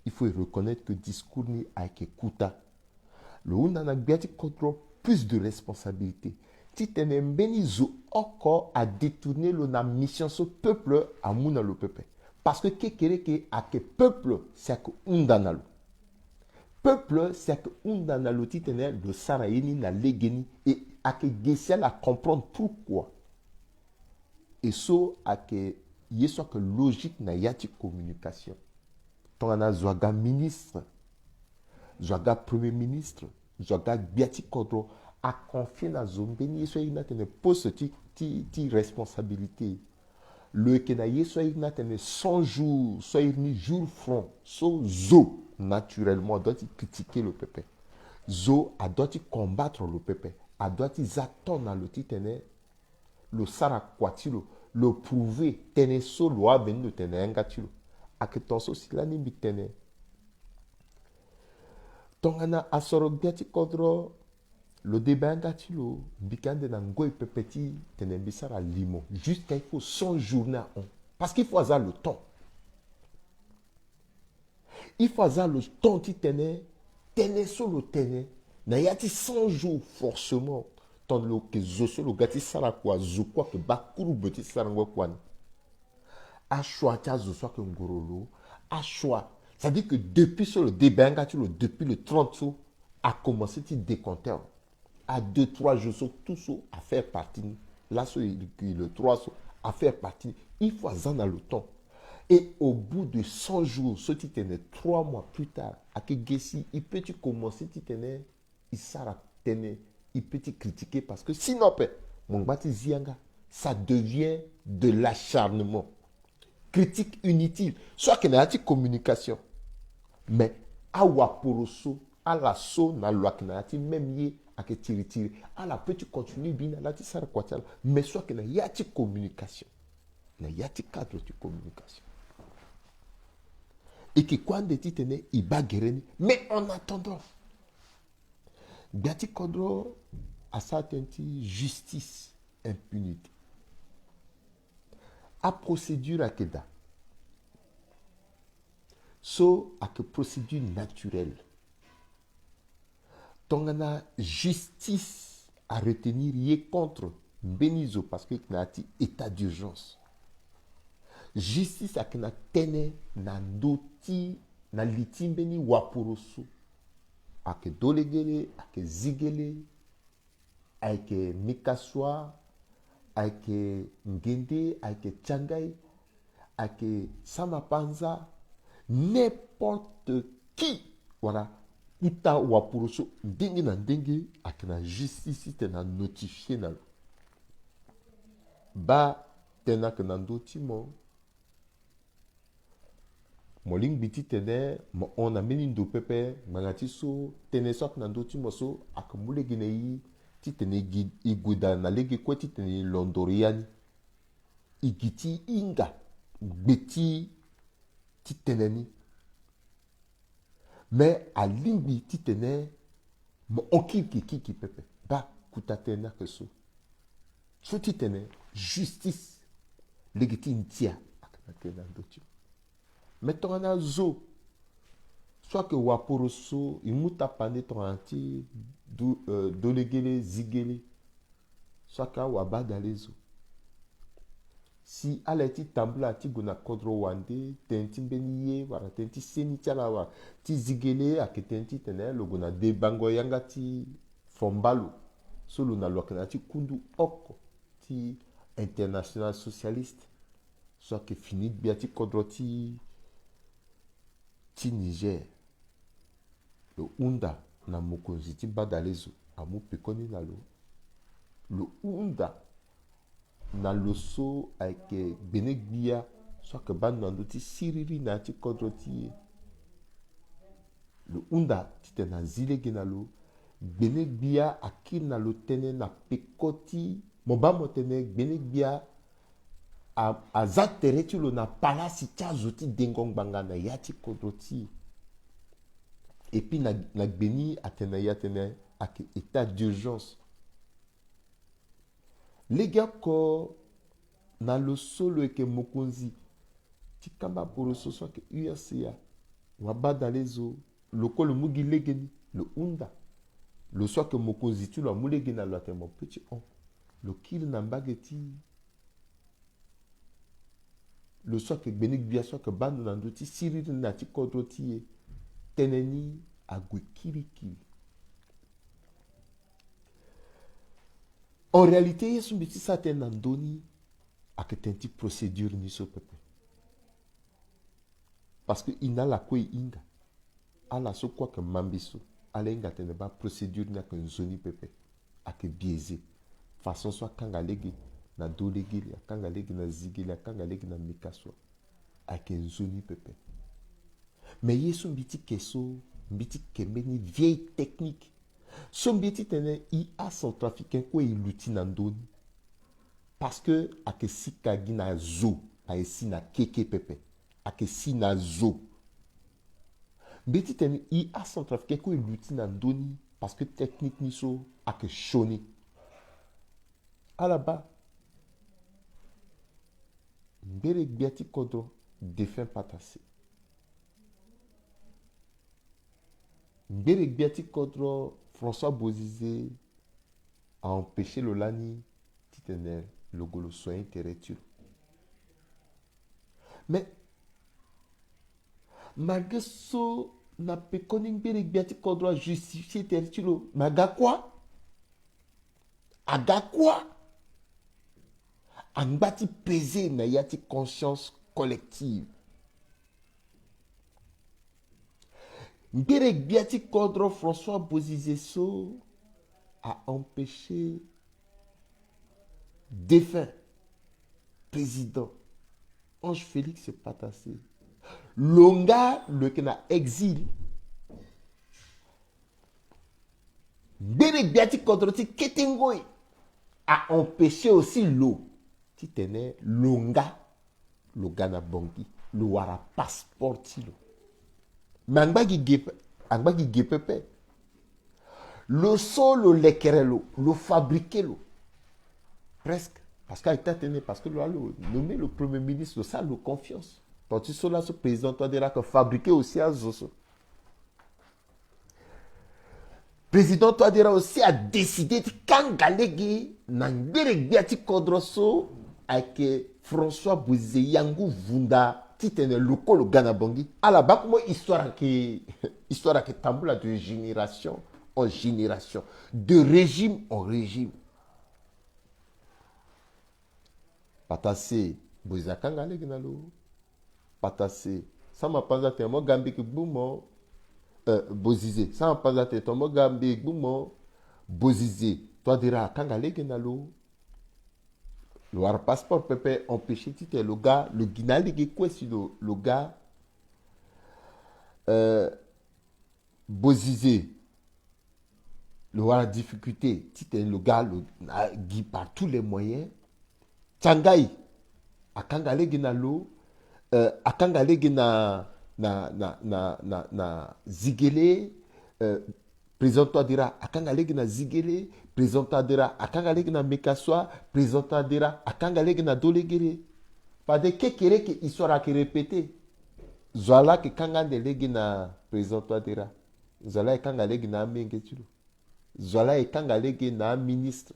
il faut reconnaître que discours ni a été kuta le on a biati contre plus de responsabilité ti tene mbeni zo oko a détourner le na mission so peuple a muna le peuple parce que kekere ke a que peuple c'est que undanalo peuple c'est que undanalo ti tene le saraini na legeni et a que gesiel à comprendre pourquoi et so a que yeso que logique na yati communication ton ana zoaga ministre zoaga premier ministre zoaga biati kodro a confié na zombeni yeso ina tene poste ti responsabilité le kenaye soit na tene 100 jours, soit ni jour front, so zo naturellement doit critiquer le pépé. Zo a doit combattre le pépé, a doit attendre le titene, le sarakwatilo, le prouver, tene so loi ben de tene engatilo. A que ton so sila ni bitene. Tongana asoro biati kodro le débat engatilo, bikande na ngoi pepeti tene bisara limo, jusqu'à il faut 100 journées on. Parce qu'il faut avoir le temps. Il faut avoir le temps qui tenait sur le tenait. Na yati 100 jours forcément. Tant le que zo le gati sara quoi zo quoi que bakuru beti sara ngwa kwa. A choix ta zo soit que ngorolo. A choix. Ça dit que depuis sur le débat depuis le 30 jours a commencé à décompter. À 2-3 jours sur tout ça à faire partie. Là sur le 3 jours à faire partie. Il faut avoir le temps. Et au bout de 100 jours, ce qui tenait 3 mois plus tard, à Gessi, il peut commencer à tenir, il s'arrête, il peut critiquer parce que sinon, mon bâti zianga, ça devient de l'acharnement. Critique inutile. Soit qu'il y a une communication. Mais, à Waporoso, à la so, na loakinati, même yé, à que tiri, à la petite continue bien, à la tissara quoi, mais soit qu'il y a une communication. Il y a un cadre de communication. Et que quand tu tenais, il va guérir. Mais en attendant, Gati Kodro a certaines justice, impunité. A procédure à Keda. So, à que procédure naturelle. Tongana justice à retenir yé contre Benizo parce qu'il y a un état d'urgence. Justice à na tene na doti na litimbeni waporoso ake dolegele ake zigele ake mikaswa ake ngende ake changai ake samapanza n'importe qui voilà kuta waporoso ndenge na ndenge ake na justice te na notifié na ba tena ke na doti mo moling biti tene on a meni ndo pepe mangati so tene sok na ndo ti moso akamule ginei ti tene iguda na lege ko ti tene londoriani igiti inga beti ti teneni mais a lingbi ti tene mo okiki pepe ba kuta tena que so ti tene justice lege ti ntia akana tena ndo ti mais tu as zo soit que waporoso imuta pande ton anti dolegele zigele soit que wabada lezo si aleti tambla ti guna kodro wande tenti beniye wala tenti seni tiala wa ti zigele ake tenti tene lo guna de bango yanga ti fombalo solo na lokana ti kundu oko ti international socialiste soit que finit biati kodro ti Niger, le Unda na mokonzi ti badalezo amu pekoni na lo. Le Unda na loso avec Benegbia, soit que ban nando ti siriri na ti kodro ti. Le Unda ti te na zile genalo, Benegbia akil na lo tene na pekoti, mobamo tene Benegbia a zatere ti lo na palasi ti azo ti dengong banga na ya ti kodro ti. Et puis na gbeni atene ya tene ak état d'urgence. Les gars ko na lo solo eke mokonzi ti kamba poroso so ke URCA wabada lezo lokolo mugi legeni le Unda le so ke mokonzi ti lo amulege na lo atemo petit on le kil na mbageti le soit que Benik Bia soit que bande na ndoti siriri na ti kodro ti teneni agwe kirikiri. En réalité, yesu mbiti sa ten na ndoni ak tenti procédure ni so pepe. Parce que ina la kwe inga. Ala so kwa ke mambiso. Ala inga tene ba procédure na ke nzoni pepe. Ak biaisé. Façon soit kanga lege. na dolegeli akanga legi na zigeli akanga legi na mikaswa ake nzoni pepe. Mais yesu mbiti keso mbiti kembeni vieille technique. So mbiti tene i a centrafricain ko iluti na ndoni. Parce que ake sikagi na zo aesi na keke pepe. Ake si na zo. Mbiti tene i a centrafricain ko iluti na ndoni parce que technique ni so ake shoni. À la bas mbere gbiati kodro défunt patase. Mbere gbiati kodro François Bozizé a empêché Lolani titener le golo soin terretur. Mais malgré ça na pekoni mbere gbiati kodro justifier terretur. Maga quoi? Aga quoi? Angbati pesé na yati conscience collective. Mbere gbiati kodro François Bozizé so a empêché défunt président Ange Félix Patassé longa le kena exil. Mbere gbiati kodro ti ketengoi a empêché aussi l'eau. Ti tenait longa le Ghana Banki, le wara passeport tilo. Mais angbagi gepepe. Le sol le lekerelo, le fabriqué lo. Presque. Parce qu'il a tenu, parce que le nommé le premier ministre, ça le confiance. Quand tu sois là, ce président, toi dira que fabriqué aussi à Zoso. Président toi dira aussi a décidé de kangalegi nangere gbiati kodroso avec François Bozizé yangu vunda titene loko le Ghana Bangi à la bas comme histoire qui tamboula de génération en génération, de régime en régime. Patassé Bozizé kangalegi nalo Patassé ça m'a pas été moi gambi que boumo Bozizé ça m'a pas été moi gambi boumo Bozizé toi dira kangalegi nalo le war passeport pepe empêché tite le gars le guinali qui quoi si le gars Bozizé le war difficulté tite le gars le guy par tous les moyens Tsangai akangalegi nalo akangalegi na zigele président toi dira akangalegi na zigele président toi dira akangalegi na mekaswa président toi dira akangalegi na dolegere pas de kekere que histoire qui répéter zoala que kangande legi na président toi dira zoala kangalegi na mengetulo zoala kangalegi na ministre.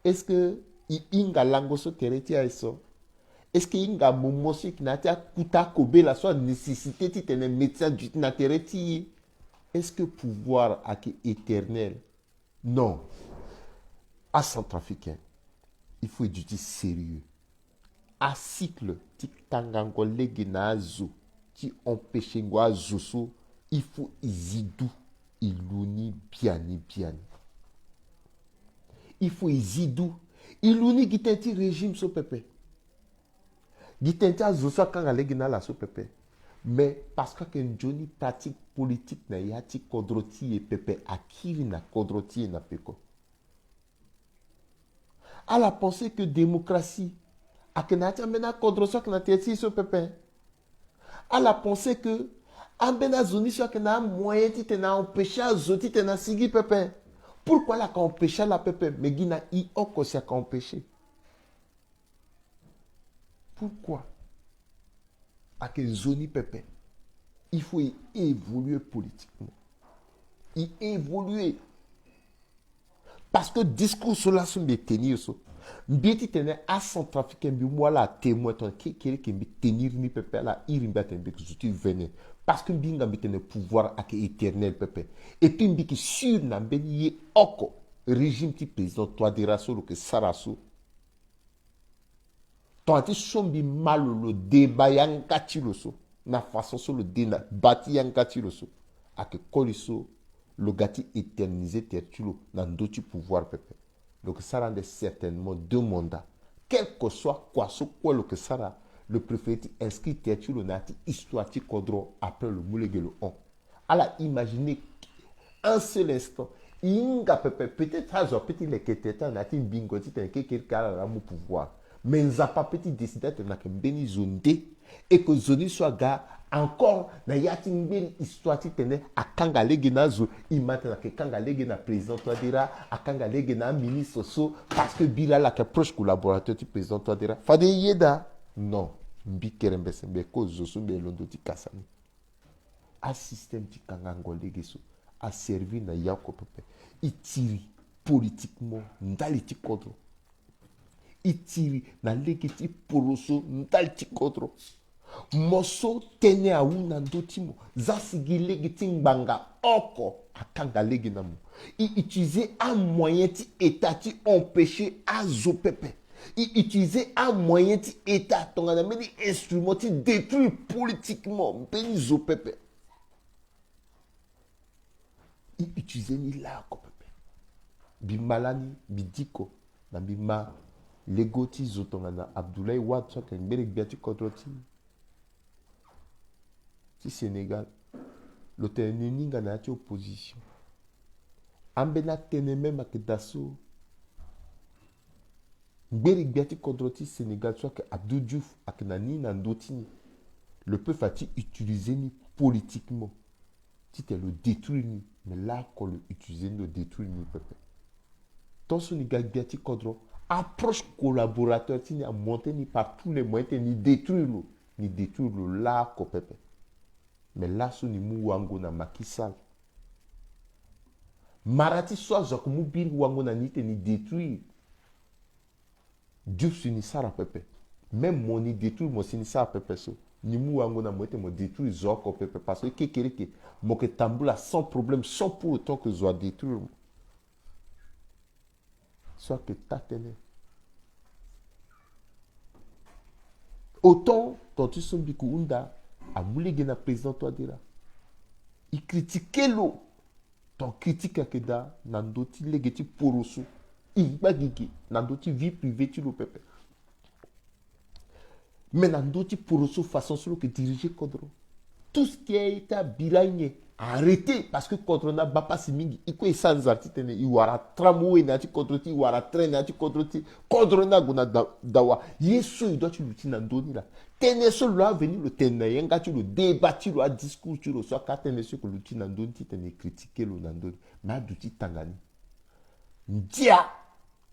Est-ce que inga langoso tereti aiso? Est-ce que inga momosi kinatia kuta kobe la soit nécessité titene médecin du na tereti? Est-ce que pouvoir est éternel? Non. À centrafricain, il faut étudier sérieux. À cycle, ti tangango legi na zo, ti empêche ngwa zoso, il faut izidou, iluni biani. Il faut izidou, iluni gitenti régime so pepe. Gitenti a zoso kanga legi na la so pepe. Mais parce que Johnny pratique politique na yati kodroti et pepe akiri na kodroti et na peko. À la pensée que démocratie akenati amena kodroso na tieti so pepe. À la pensée que ambena zoni so akena moyen ti tena empêcher azoti tena sigi pepe. Pourquoi la empêcher la pepe mais gina i oko si aka empêcher. Pourquoi? Avec zoni pepe, il faut évoluer politiquement. Y évoluer. Parce que discours sur la somme de tenir ça. Mbiti tene à centrafricain bi moi la témoin ton qui me tenir ni pepe la irimba tembe que tu venais. Parce que mbinga mbitene pouvoir ak éternel pepe. Et puis mbiki sur na mbeni oko régime ti président toi dira solo que saraso. Tant sombi mal le débat yankati loso na façon sur le débat bati yankati loso ak koliso le gati éternisé tertulo dans d'autres pouvoirs pepe. Donc ça rend certainement deux mandats quel que soit quoi, ce quoi le que sera, le préféré inscrit sur le nati, histoire ti kodro après le moulege le on. Alors imaginez un seul instant, inga pepe, peut-être ça peut-être les keteta nati bingo ti ten quelque kala mu pouvoir. Mais nza pas petit décider de na kembeni zonde et que zoni soit gars encore na yati mbeli histoire ti tene akanga lege na zo imata na ke kanga lege na président Touadéra akanga lege na ministre so parce que bila la ke proche collaborateur du président Touadéra fade yeda non mbi kerembe sembe ko zo so be londo ti kasani a système ti kanga ngolege so a servi na yako pepe itiri politiquement ndali ti kodro itiri na lege ti poroso ndali ti kodro moso tene a una ndotimo zasigi lege ti ngbanga oko akanga lege na mo i utiliser un moyen ti état ti empêcher azo pepe i utiliser un moyen ti état tongana meni instrument ti détruire politiquement beni zo pepe i utiliser ni la ko pepe bimalani bidiko na bima lego ti zo tongana Abdoulaye Wade so ke mbele biati kodro ti Sénégal, l'hôtel Ninga n'a pas opposition. Ambena tene même avec Dasso. Mberi biati kodroti Sénégal, soit que Abdou Diouf, avec Nani Nandotini, le peuple a utilisé ni politiquement. Si tu le détruit ni, mais là qu'on le utilise le détruit ni peuple. Dans ce Sénégal biati kodro, approche collaborateur, tu n'as monté ni par tous les moyens, ni détruire le là qu'on peuple. Mais là, ce n'est pas wango na Macky Sall. Marati soit Jacques Moubir wango na ni détruire. Dieu se ni sara pepe. Même mon ni détruire mon ni sara pepe so. Ni mou wango na moite mo détruire Zoko pepe parce que kékéréké mo ke tamboula sans problème sans pour autant que Zoa détruire. Soit que tatene. Autant quand tu son bikou unda a voulu gagner président Touadéra. Il critiquait l'eau. Ton critique à Keda, Nandoti légati poroso. Il va gagner. Nandoti vie privée, tu le pépé. Mais Nandoti poroso façon sur le que diriger Kodro. Tout ce qui a été à Biragné, arrêtez parce que Kodro n'a pas si mingi. Il faut sans article, il y aura tramway, nati Kodro, il y aura train, nati Kodro, Kodro n'a gona dawa. Yesu, il doit tu l'outil Nandoni là. Tenez sur là venir le tenir yenga tu le débattre le discours tu le soit quand tenez sur que l'outil Nandoni tu tenais critiquer le Nandoni mais d'outil Tangani dia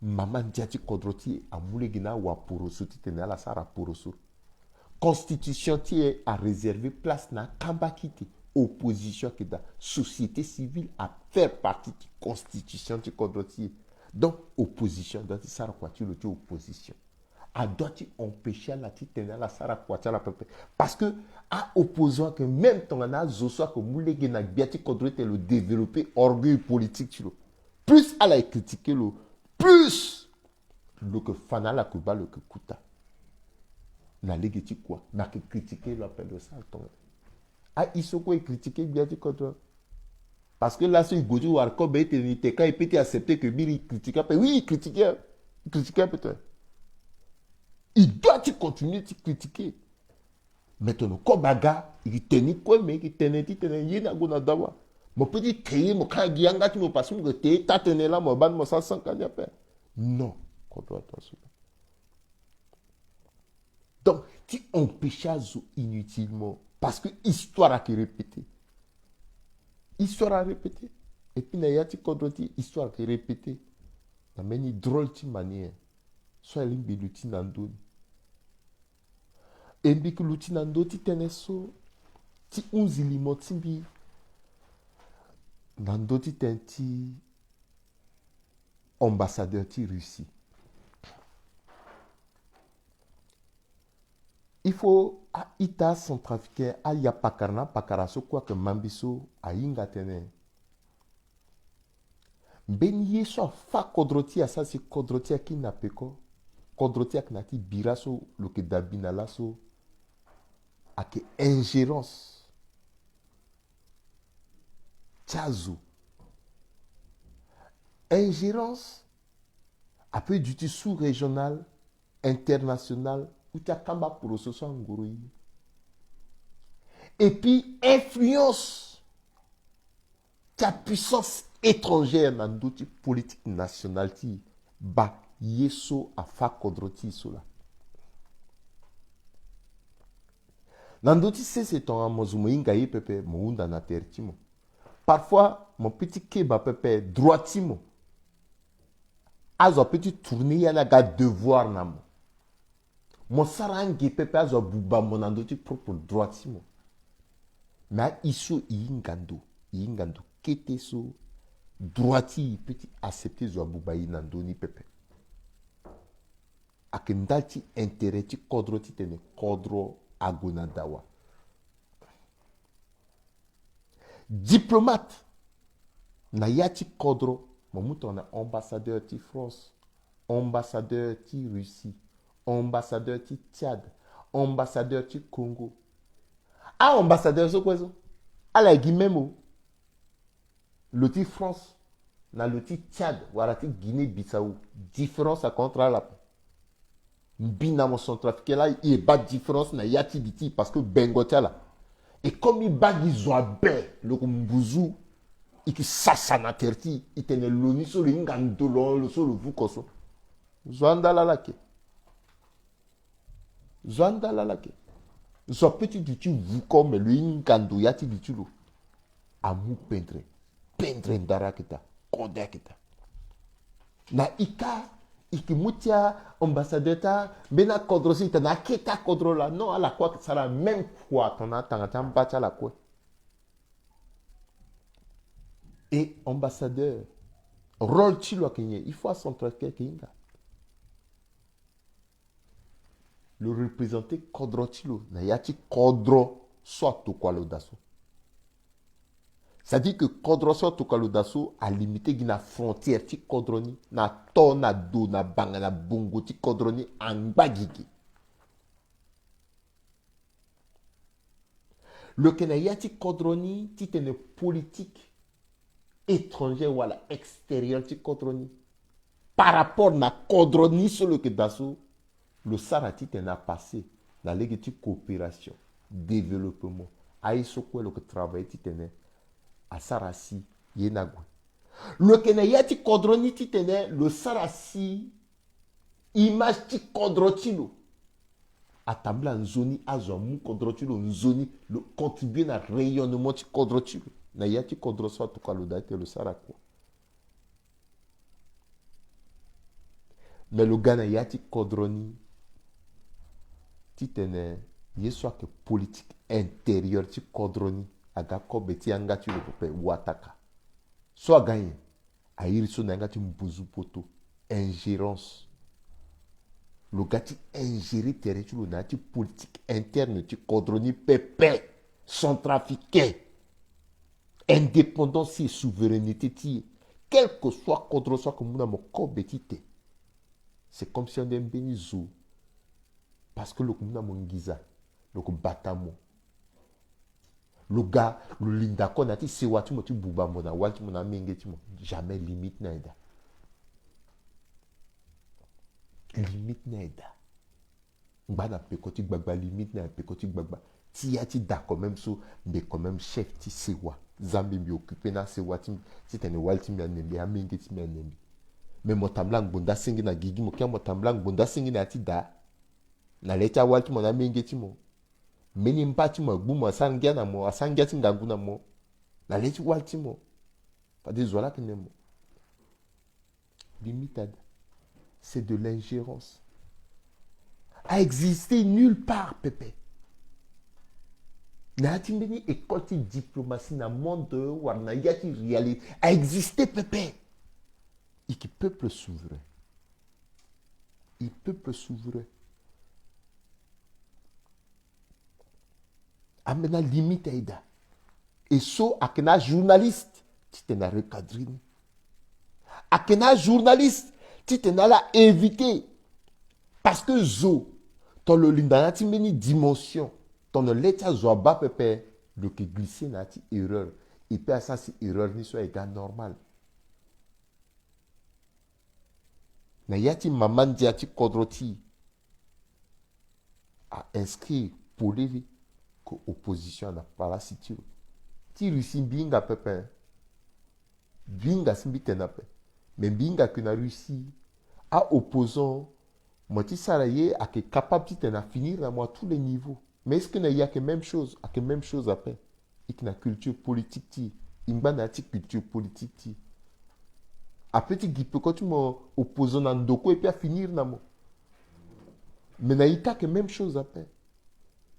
maman dia tu Kodroti a moulé gina wa poroso tu tenais la sara poroso constitution tu est à réserver place na kambakite opposition que da société civile à faire partie de constitution tu Kodroti donc opposition donc ça quoi tu le tu opposition a doit-il empêcher la petite la sara kwacha la peuple parce que à opposant que même ton ana zosoa que moulege na biati kodrete le développer orgueil politique tu le plus à la critiquer le plus le que fana la que ba le que kuta na legeti quoi na que critiquer l'appel de ça ton a isoko et critiquer biati kodro parce que là c'est goju war ko be te quand il peut accepter que biri critiquer oui critiquer peut-être. Il doit continuer de critiquer. Maintenant, comme baga, il tenait quoi, mais il tenait, il n'a pas d'avoir. Mon petit créé, mon cas, il tu me passes, mon thé, t'as tenu là, mon ban, mon sang, sans qu'il y a pas. Non, qu'on doit attention. Donc, tu empêches inutilement, parce que l'histoire a été répétée. Histoire à répéter. Et puis, il y a une histoire qui est répétée. Il y a une drôle de manière. Soit il y a une nandoni. Et puis que l'outil nandoti teneso, ti unzili motimbi, nandoti tenti ambassadeur ti Russie. Il faut à ita centrafricain à ya pakaraso quoi que mambiso a inga tene. Benye so fa kodroti a ça c'est kodroti a qui n'a peko. Kodroti a knati biraso lo que dabina laso. À que ingérence Tchazo ingérence après du sous-régional international ou tu as kamba pour ce soit ngoro. Et puis influence ta puissance étrangère dans d'autres politiques nationales ti ba yeso afa kodroti sola. Dans d'autres c'est ton mozumo ingaï pepe mounda na tertimo. Parfois mon petit keba pepe droitimo. Azo petit tourner ya na ga devoir namo. Mon sarangi pepe azo buba mon dans d'autres propre droitimo. Mais iso ingando kete so droiti petit accepter zo bubayi nandoni pepe akendalti intérêt ti kodro ti tene kodro agona dawa diplomate na yati kodro mamuto na ambassadeur ti France, ambassadeur ti Russie, ambassadeur ti Tchad, ambassadeur ti Congo. Ah, ambassadeur so quoi ça? Ala gimemo loti France na loti Tchad warati Guinée Bissau différence à contre la mbina mo centrafricain là il bat différence na yati biti parce que bengotia là et comme il bat izoabe le kumbuzu iki sasa na terti itene loni so le ngandolo le so le vukoso zwanda la lake zo petit du tu vuko mais le ngando yati biti lo amu pendre ndarakita kodekita na ika ikimutia ambassadeur ta bena kodrosi ta na keta kodrola non à la quoi ça la même fois ton attends bacha la quoi et ambassadeur rôle chilo kenye il faut s'entretenir kenga le représenter kodro chilo na yati kodro soit to quoi le daso. Ça dit que Kodroso Tokalodaso a limité la frontière ti Kodroni na to na do na banga na bongo ti Kodroni en bagigi. Le Kenya ti Kodroni ti tene politique étrangère ou à l'extérieur ti Kodroni. Par rapport na Kodroni sur le Kedaso, le Sarati tena passé na ligue ti coopération, développement. Aïso quoi le travail ti tene a sarasi yenagwe le Kenya ti kodroni ti tene le sarasi image ti kodrotilo atambla nzoni azo mu kodrotilo nzoni le contribuer na rayonnement ti kodrotilo na yati kodroso to kaloda te le sarako mais le gana yati kodroni ti tene yeso que politique intérieure ti kodroni aga kobeti angati le pope wataka so gagné a iriso na ngati mbuzu poto ingérence le gati ingérer territoire na ti politique interne ti kodroni pepe centrafricain indépendance et souveraineté ti quel que soit kodro soit comme na mo kobeti te c'est comme si on est bénizo parce que le kumuna mongiza le batamo le gars, le linda qu'on a dit, c'est what tu m'as dit, bouba mona, what tu m'as mingé, tu m'as jamais limite naida. Limite naida. Mbana pekoti gbagba limite na pekoti gbagba. Ti ya ti da quand même so, mais quand même chef ti sewa. Zambi mi occupé na sewa ti tene wal ti mi anembi, a mingé ti mi anembi. Mais mo tamblang bonda singi na gigi mo kia mo tamblang bonda singi na ti da. Na lecha wal ti mo na mingé ti mo. Meni mpati mo gbumo asangia na mo asangia ti ngangu na mo na leti walti mo pas des zola kene mo limited c'est de l'ingérence a existé nulle part pepe na ti mbeni école ti diplomatie na monde war na yati réalité a existé pepe et qui peuple souverain amena limite aida et so akena journaliste ti tena recadrine akena journaliste ti tena la éviter parce que zo ton le lindana ti meni dimension ton le leta zo ba pepe le que glisser na ti erreur et puis ça c'est erreur ni so égal normal na yati maman dia ti kodroti à inscrire pour les opposition na parasitio ti Russie binga pepe binga simbi tenape mais binga que na Russie à opposant moi ti saraye à que capable ti tena finir à moi tous les niveaux mais est-ce que na y a que même chose à que même chose après et que na culture politique ti imba na ti culture politique ti après ti gipe quand tu m'as opposant na ndoko et puis à finir na mo mais na ita que même chose après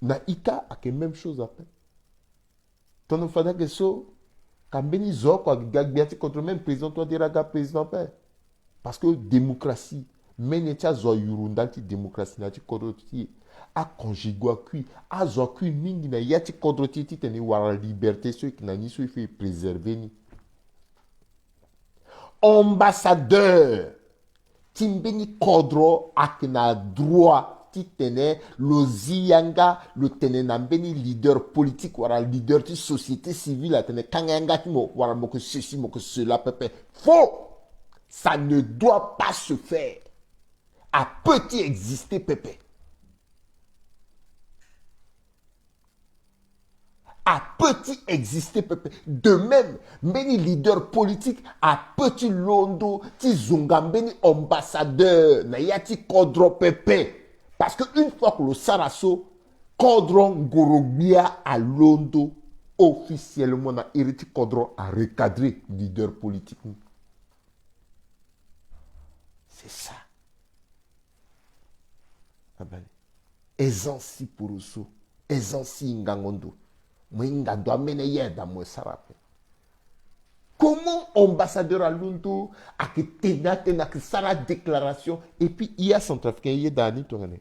na ita a que même chose après ton fada que so kambeni zo quoi gagbiati contre même président toi dira ga président père parce que démocratie menetia zo yurunda ti démocratie na ti kodoti a conjugo kui a zo kui mingi na yati kodoti ti teni wara liberté so ki na ni so il faut préserver ni ambassadeur timbeni kodro akina droit titene lozi yanga le tene nambeni leader politique wala leader de société civile tene kanganga mo wala mo que ceci mo que cela pepe faux ça ne doit pas se faire a petit exister pepe a petit exister pepe de même mbeni leader politique a petit londo ti zonga mbeni ambassadeur na yati kodro pepe. Parce qu'une fois que le Sarasso, Kodron Gorobia à Londo, officiellement, on a hérité Kodron à recadrer leader politique. C'est ça. Aisance pour Osso, aisance Ngangondo. Moi, Ngando amène dans mon Sarape. Comment ambassadeur à Londo a que tena que ça la déclaration et puis il y a Centrafricain il y a Dani Tongane.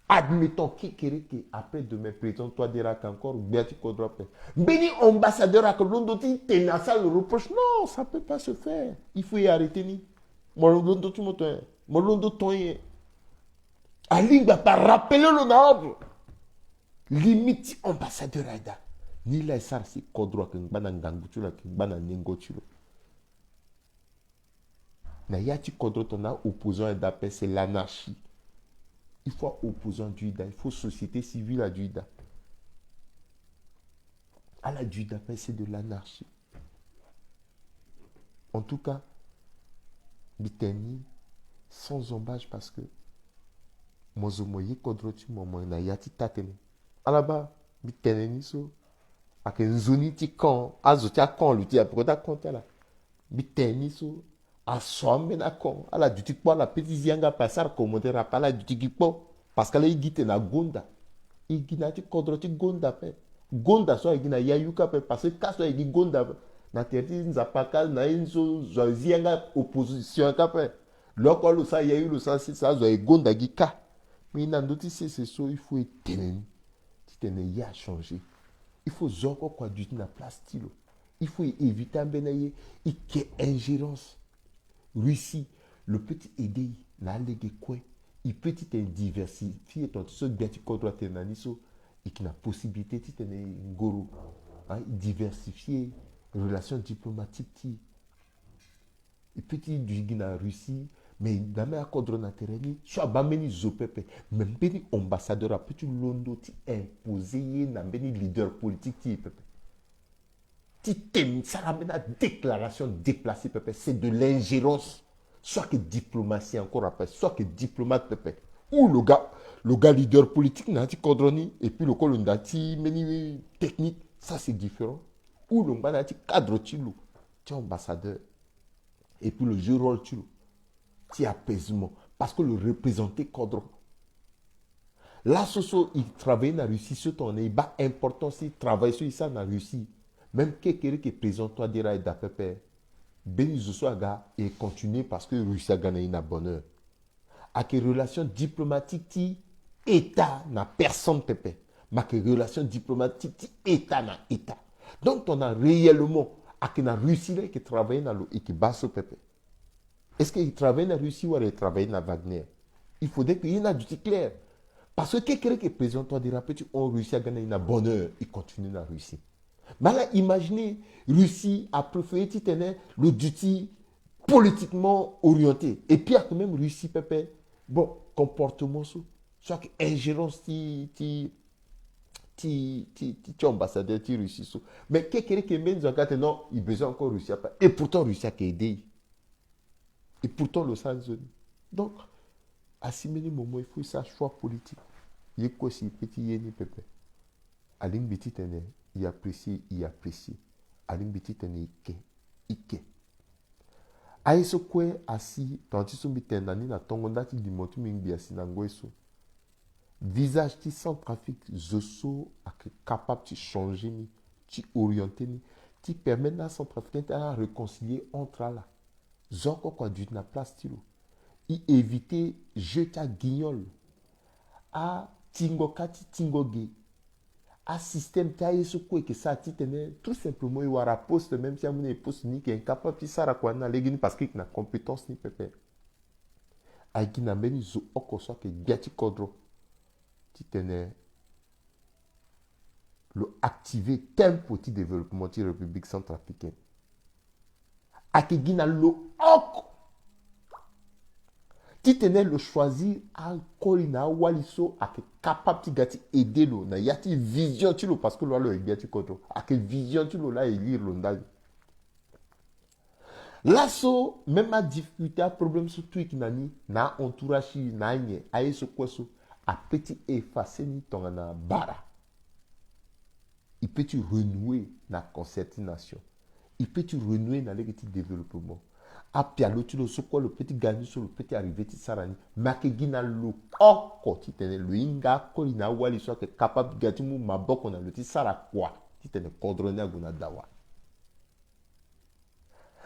Admettons qui après demain président toi dira qu'encore bien tu kodrope. Béni ambassadeur à Londo ti tena ça le reproche non ça peut pas se faire. Il faut y arrêter ni. Mon Londo tu m'entends. Mon Londo toye. Ali va pas rappeler l'ordre. Limite ambassadeur Aïda. Ni la sar si kodro ke ngana nganguchula ke ngana nengochulo na yati kodro tona opposant d'appel c'est l'anarchie il faut opposant d'UIDA il faut société civile à d'UIDA à la d'UIDA c'est de l'anarchie en tout cas biteni sans embâche parce que mozomoye kodro tu momo na yati tatene alaba biteni so ake nzoni ti kan azo ti akan lu ti apiko ta kan tala bi teni so asombe na kan ala du ti kpo ala petit zianga pasar commentaire apala du ti kpo parce que la igite na gonda igina ti kodro ti gonda pe gonda so igina yayuka pe parce que kaso igi gonda pe na terti nzapaka na inzo zo zianga opposition ka pe loko lo sa yayu lo sa si sa zo gonda gi ka mais na ndoti c'est so il faut éteindre ti tene ya changer. Il faut zoko quoi du na place stylo. Il faut éviter un benaye et qu'il y ait ingérence. Russie, le petit aidé, la légue quoi, il peut être diversifié ton ce bien tu contre tenaniso et qui n'a possibilité de tenir ngoro, diversifier relations diplomatiques ti. Il peut être du Guinée Russie. Mais dans mes accords na terreni soit bameni zopepe même beni ambassadeur a petit londo ti imposé na beni leader politique ti pepe ti tem ça la déclaration déplacée pepe c'est de l'ingérence soit que diplomatie encore après soit que diplomate pepe ou le gars leader politique na ti kodroni et puis le colonda ti meni technique ça c'est différent ou le gars na ti cadre ti lo ti ambassadeur et puis le jeu rôle ti lo ti apaisement parce que le représenté cadre là soso il travaille na Russie ce ton est pas important si travaille sur ça na Russie même quelqu'un qui présente toi dira et d'APP ben soso aga et continuer parce que Russie a gagné une bonheur à que relation diplomatique ti état na personne pepe ma que relation diplomatique ti état na état donc on a réellement à que na Russie là qui travaille na lo et qui basse pepe. Est-ce qu'il travaille en Russie ou il travaille en Wagner? Il faudrait qu'il y ait un du clair. Parce que quelqu'un qui est présent, toi, dira, petit, on Russie a gagné une bonheur, il continue en Russie. Mais là, imaginez, Russie a préféré tenir le duty politiquement orienté. Et puis, il y a quand même Russie, pépé, bon, comportement, soit que ingérence ti ambassadeur ti Russie so. Mais quelqu'un qui met dans non, il besoin encore Russie pas. Et pourtant Russie a aidé. Et pourtant le sans donc assimiler moment il faut ça choix politique. Il est quoi si petit yeni pépé. Alim biti tene, il apprécie. Alim biti tene ike. Aiso kwe asi tanti so mitendani na tongo ndati limotu mingi asi na ngweso. Visage ti Centrafrique zoso ak capable de changer ni, ti orienter ni, ti permet na Centrafricain à réconcilier entre là. Zoko quoi du na place tilo. I éviter jeter guignol. A tingo kati tingo ge. A système ta yeso quoi que ça ti tene tout simplement il wara poste même si amune poste ni qui est incapable ti sara quoi na legini parce qu'il na compétence ni pepe. A gina meni zo oko so ke biati kodro. Ti tene le activer tempo ti développement ti République centrafricaine. A ke gina lo oko ti tene le choisir à kolina waliso a ke capable ti gati aider lo na yati vision ti lo parce que lo e biati kodro. A ke vision ti lo la élire lo ndali. Là, so, même à difficulté, à problème sur tout nani, na entourage, na nye, aye so quoi so, a petit effacer ni ton na bara. Il peut tu renouer na concertination. Il peut tu renouer na le petit développement. A pialo tu le so quoi le petit gagner sur le petit arriver ti sarani. Ma ke gina lo oko ti tene lo inga ko ina wali so ke capable gati mu maboko na le ti sara quoi. Ti tene kodrone aguna dawa.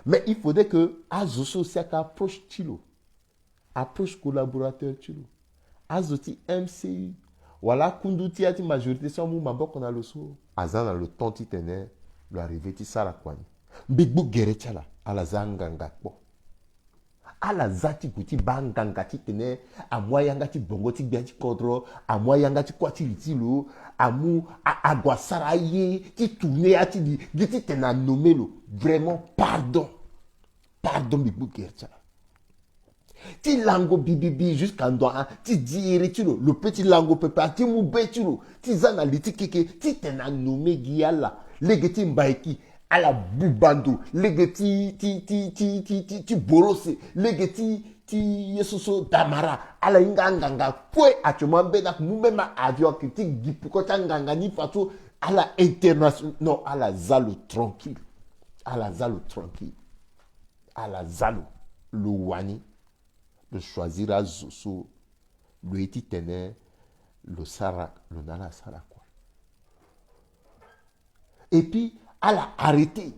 Mais il faudrait que Azoso aussi approche Tilo, approche collaborateur Tilo, Azoti MCU, voilà Kunduti ati majorité sans mou mabok on a le so, Azana le temps ti tene, le arrivé ti sala kwani, Bigbu gerechala, ala zanganga po, ala zati kuti banganga ti tene, a moyanga ti bongo ti bianti kodro, a moyanga ti kwati litilo, amu agwasara ye, ti tourner ati di ti tena nommé lo, vraiment pardon. Pardon, Bigbu Gertcha. Ti lango bibibi jusqu'à doa, ti dire le petit lango pepa, ti moube ti zana liti keke, ti tena nommé giala, legeti mbaiki, ala bubando, legeti ti borose, legeti ti yesoso damara, ala inganganga, pwe achomambe dak mumema avion ki ti gipukota nganga ni fato, ala international, non, ala zalo tranquille, ala zalo tranquille. À la zalo, le wani, le choisir à zoso, le eti tene, le sarak, le nana sarak. Et puis, à la arrêter,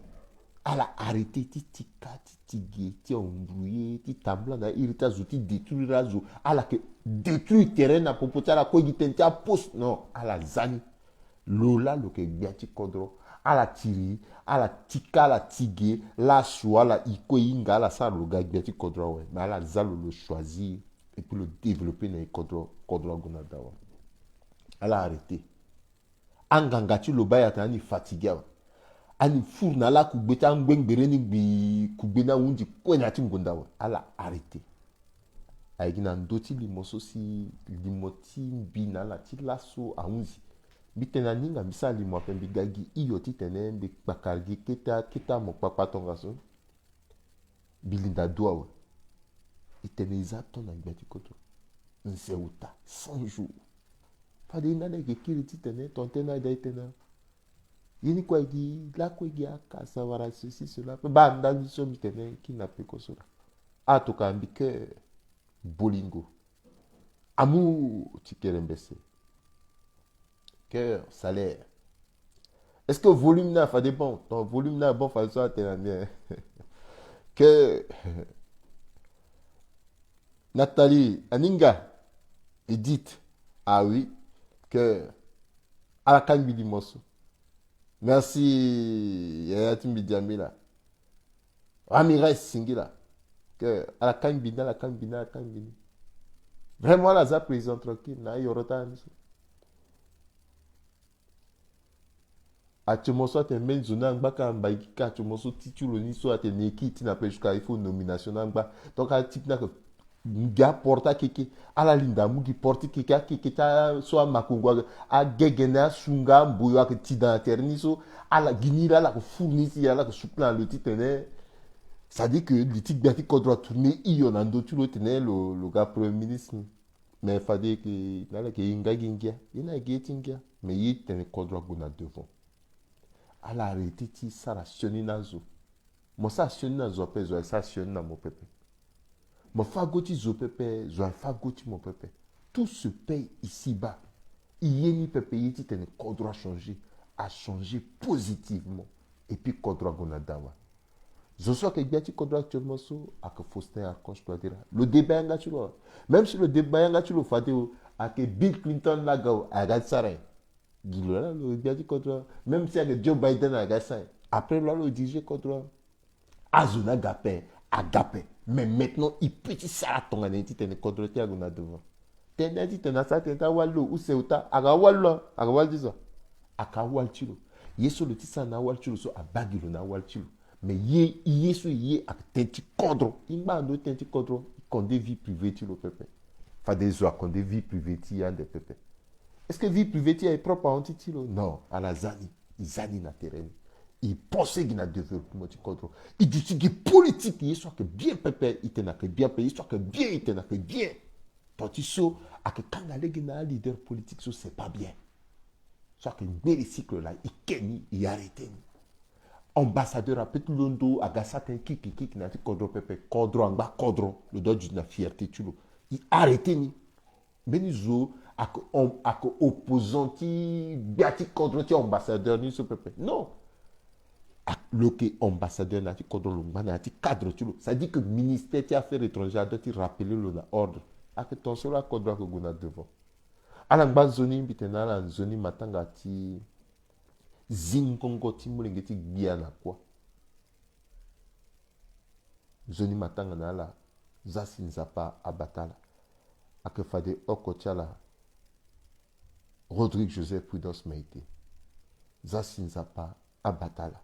ti tika, ti tigé, ti embrouillé, ti tabla, na irita zo, ti détruire zo, à la que détruire terrain na popota la ko gitente a poste, non, à la zani, lola, le que biati kodro. À la tiri, à la tika, à la tigé, la choua, la iko inga, la sa le gars biati kodra ouais. Mais à la zalo le choisir et puis le développer dans kodra gonada ouais. À la arrêter. Angangati le baya tani fatigué ouais. Ani fourna la kubeta ngbengbere ni bi kubena wundi kwena ti ngonda ouais. À la arrêter. Aigina ndoti limoso si limoti bina la ti lasso a unzi. Bitena ninga misali mo pembi gagi iyo titene mbi bakargi kita mo papa tonga so bilinda doa itene izato na ngati koto nseuta 100 jours fadi nana ke kiri titene tontena da itena yini kwa gi la kwa gi aka savara ceci cela ba ndani so mitene kina pe kosora atoka mbike bolingo amu tikerembese cœur, salaire. Est-ce que volume n'a pas bon? Ton volume n'a bon, faut soit bien. Que Nathalie, Aninga, Edith, ah oui, que à la Kambi Mosso. Merci, Yayatim Bidiamila. Ramirez Singila, que à la Kambi, dans la Kambi, dans la Kambi. Vraiment, la ZAP président tranquille, là, il y aura tant. Atumoso te men zona ngba ka mba atumoso titulo ni so ate neki ti na pe jusqu'à il faut nomination ngba donc a type na nga porta keke ala linda mugi porti keke keke ta so makungwa a gegena sunga mboyo ak tida terni so ala ginira la ko fournisi ala ko supla le titene ça dit que litik biati ko doit tourner iyo nando tu le tenait le gars premier ministre mais fallait que là que inga gingia ina getingia mais il tenait ko doit gona devant ala arrêté ti sara sioni nazo mo sa sioni nazo pe zo sa sioni na mo pepe. Mon fagoti zo pepe, zo fagoti mon pepe. Tout se paye ici-bas. Yeni pepe yeti tene kodra changer, a changer positivement. Et puis kodra gonadawa. Je sais que biati kodra actuellement so, à que Faustin Archange doit dire. Le débat yanga chulo. Même si le débat yanga chulo fadeo, à que Bill Clinton la gao, à Gatsare. Gilo le biati kodra. Même si à que Joe Biden a Gatsare. Après là, le dirige kodra. Azuna Gapé, Agapé. Mais maintenant, il peut y s'arrêter à n'être pas contrôlé à gona devant. T'es dit t'es na ça t'es ta wallo ou c'est uta agawallo agawal diso akawal chilo. Yeso le tisa na wal chilo so abagilo na wal chilo. Mais yeso ye ak tenti kodro. Imba no tenti kodro konde vie privée chilo pepe. Fa des zo konde vie privée ti ya de pepe. Est-ce que vie privée ti est propre à antitilo? Non, à la zani na terrain. Il pensait qu'il a développement du contrôle. Il dit que politique, il soit que bien pépé, il tenait que bien payé, soit que bien, il tenait que bien. Tandis que quand il y a un leader politique, c'est pas bien. Soit que bien les cycles là, il kenny, il arrête. Ambassadeur a peut-être l'ondo, a gassate qui n'a pas contrôle pépé, contrôle en bas, contrôle, le dos d'une fierté, tu l'as. Il arrête ni. Mais nous avons opposant qui, bien qui contrôle, ambassadeur ni ce pépé. Non. Le ambassadeur n'a pas de cadre, ça dit que le ministère des Affaires étrangères doit rappeler l'ordre. A que ton seul cadre que vous avez devant. À la zone bitena la zone matanga ti zingongo ti mulengeti bia na quoi. Zone matanga na la zasinzapa abatala. A que fade okochala Rodrigue Joseph Prudence Maïté. Zasinzapa abatala.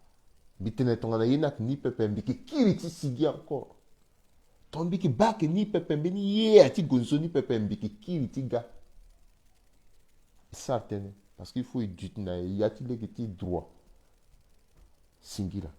Bitene tongana yenak ni pepe mbiki kiriti sigi encore. Tombiki bak ni pepe mbini ye ati gonzo ni pepe mbiki kiriti ga. Certaine parce qu'il faut éduquer na yati legiti droit. Singila.